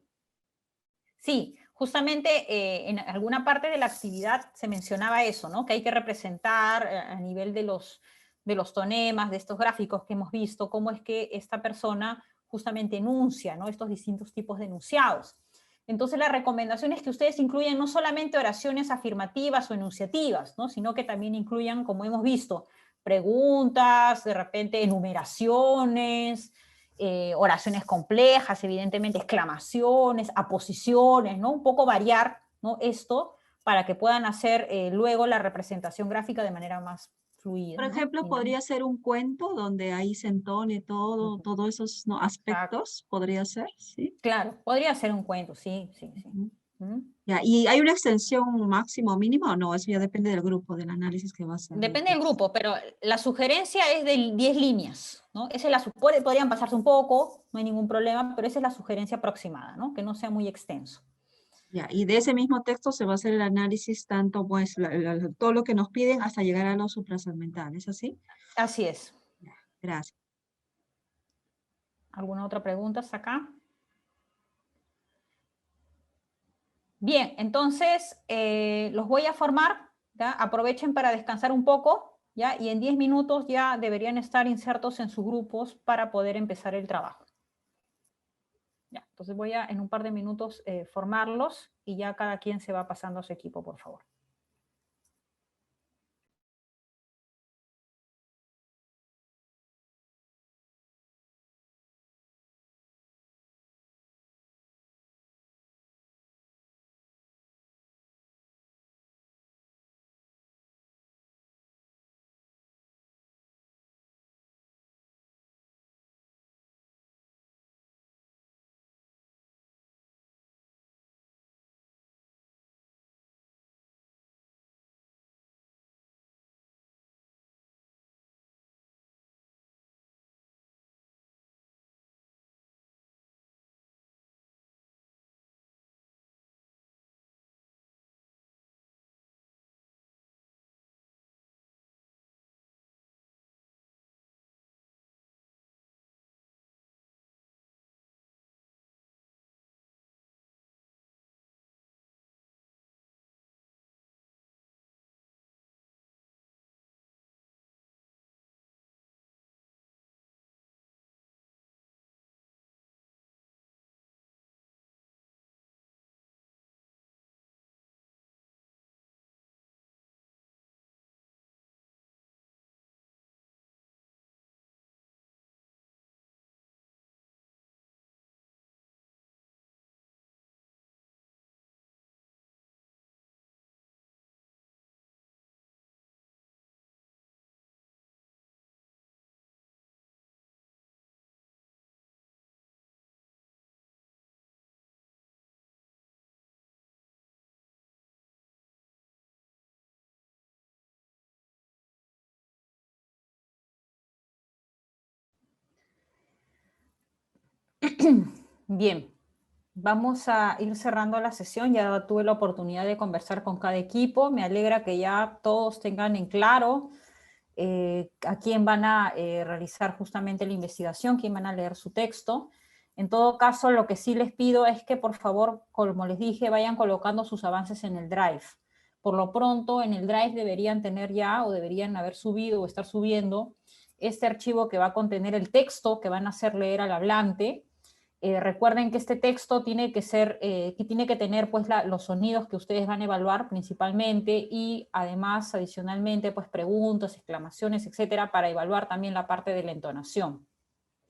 Speaker 1: Sí, justamente en alguna parte de la actividad se mencionaba eso, ¿no? Que hay que representar a nivel de los tonemas, de estos gráficos que hemos visto, cómo es que esta persona justamente enuncia, ¿no? Estos distintos tipos de enunciados. Entonces la recomendación es que ustedes incluyan no solamente oraciones afirmativas o enunciativas, ¿no? Sino que también incluyan, como hemos visto, preguntas, de repente enumeraciones, oraciones complejas, evidentemente exclamaciones, aposiciones, ¿no? Un poco variar, ¿no? Esto para que puedan hacer luego la representación gráfica de manera más fluida.
Speaker 7: Por ejemplo,
Speaker 1: ¿no?
Speaker 7: podría ser un cuento donde ahí se entone todos esos, ¿no?, aspectos, podría ser, ¿sí?
Speaker 1: Claro, podría ser un cuento, sí, sí, sí.
Speaker 7: Ya, ¿y hay una extensión máxima o mínima o no? Eso ya depende del grupo, del análisis que va a hacer.
Speaker 1: Depende del grupo, pero la sugerencia es de 10 líneas, ¿no? Podrían pasarse un poco, no hay ningún problema, pero esa es la sugerencia aproximada, ¿no? Que no sea muy extenso.
Speaker 7: Ya, y de ese mismo texto se va a hacer el análisis tanto, pues, todo lo que nos piden hasta llegar a los suprasegmentales, ¿así?
Speaker 1: Así es.
Speaker 7: Ya, gracias.
Speaker 1: ¿Alguna otra pregunta hasta acá? Bien, entonces los voy a formar, ¿ya? Aprovechen para descansar un poco, ¿ya? Y en 10 minutos ya deberían estar insertos en sus grupos para poder empezar el trabajo. Ya, entonces voy a en un par de minutos formarlos y ya cada quien se va pasando a su equipo, por favor. Bien, vamos a ir cerrando la sesión. Ya tuve la oportunidad de conversar con cada equipo. Me alegra que ya todos tengan en claro a quién van a realizar justamente la investigación, quién van a leer su texto. En todo caso, lo que sí les pido es que, por favor, como les dije, vayan colocando sus avances en el Drive. Por lo pronto, en el Drive deberían tener ya, o deberían haber subido o estar subiendo, este archivo que va a contener el texto que van a hacer leer al hablante. Recuerden que este texto tiene que ser, que tiene que tener pues los sonidos que ustedes van a evaluar principalmente y además adicionalmente pues preguntas, exclamaciones, etcétera, para evaluar también la parte de la entonación.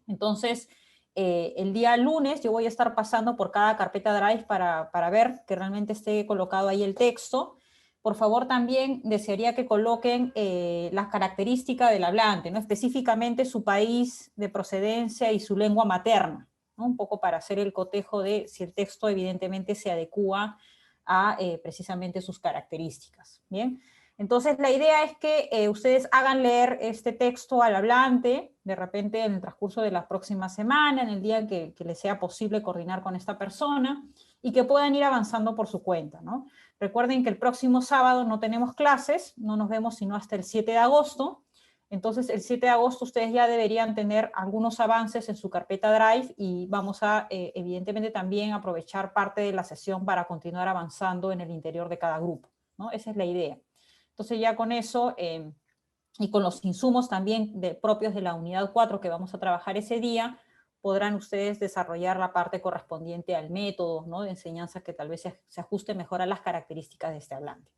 Speaker 1: Entonces, el día lunes yo voy a estar pasando por cada carpeta Drive para ver que realmente esté colocado ahí el texto. Por favor, también desearía que coloquen las características del hablante, ¿no? Específicamente su país de procedencia y su lengua materna, ¿no? Un poco para hacer el cotejo de si el texto evidentemente se adecúa a precisamente sus características. ¿Bien? Entonces la idea es que ustedes hagan leer este texto al hablante, de repente en el transcurso de la próxima semana, en el día que les sea posible coordinar con esta persona, y que puedan ir avanzando por su cuenta, ¿no? Recuerden que el próximo sábado no tenemos clases, no nos vemos sino hasta el 7 de agosto, entonces el 7 de agosto ustedes ya deberían tener algunos avances en su carpeta Drive y vamos a evidentemente también aprovechar parte de la sesión para continuar avanzando en el interior de cada grupo, ¿no? Esa es la idea. Entonces ya con eso y con los insumos también propios de la unidad 4 que vamos a trabajar ese día, podrán ustedes desarrollar la parte correspondiente al método, ¿no?, de enseñanza que tal vez se ajuste mejor a las características de este hablante.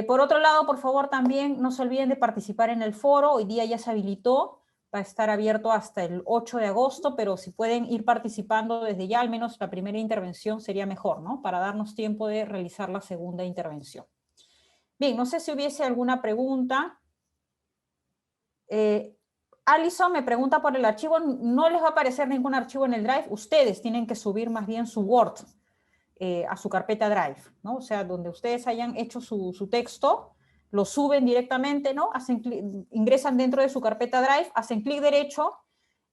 Speaker 1: Por otro lado, por favor, también no se olviden de participar en el foro. Hoy día ya se habilitó Va a estar abierto hasta el 8 de agosto, pero si pueden ir participando desde ya, al menos la primera intervención sería mejor, ¿no? Para darnos tiempo de realizar la segunda intervención. Bien, no sé si hubiese alguna pregunta. Alison me pregunta por el archivo. No les va a aparecer ningún archivo en el Drive. Ustedes tienen que subir más bien su Word a su carpeta Drive, ¿no? O sea, donde ustedes hayan hecho su texto, lo suben directamente, ¿no? Ingresan dentro de su carpeta Drive, hacen clic derecho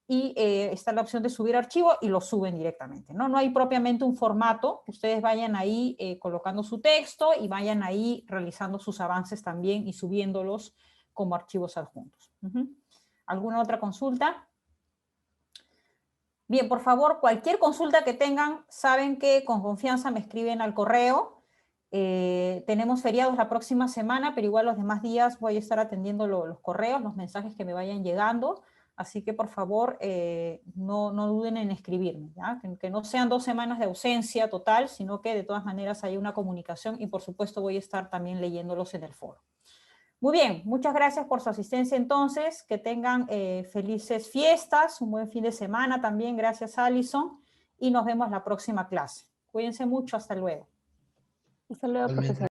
Speaker 1: y está la opción de subir archivo y lo suben directamente, ¿no? No hay propiamente un formato. Ustedes vayan ahí colocando su texto y vayan ahí realizando sus avances también y subiéndolos como archivos adjuntos. ¿Alguna otra consulta? Bien, por favor, cualquier consulta que tengan, saben que con confianza me escriben al correo. Tenemos feriados la próxima semana, pero igual los demás días voy a estar atendiendo los correos, los mensajes que me vayan llegando. Así que, por favor, no duden en escribirme, ¿ya? Que no sean 2 semanas de ausencia total, sino que de todas maneras haya una comunicación y, por supuesto, voy a estar también leyéndolos en el foro. Muy bien, muchas gracias por su asistencia entonces, que tengan felices fiestas, un buen fin de semana también, gracias Alison, y nos vemos la próxima clase. Cuídense mucho, hasta luego.
Speaker 8: Hasta luego, profesor.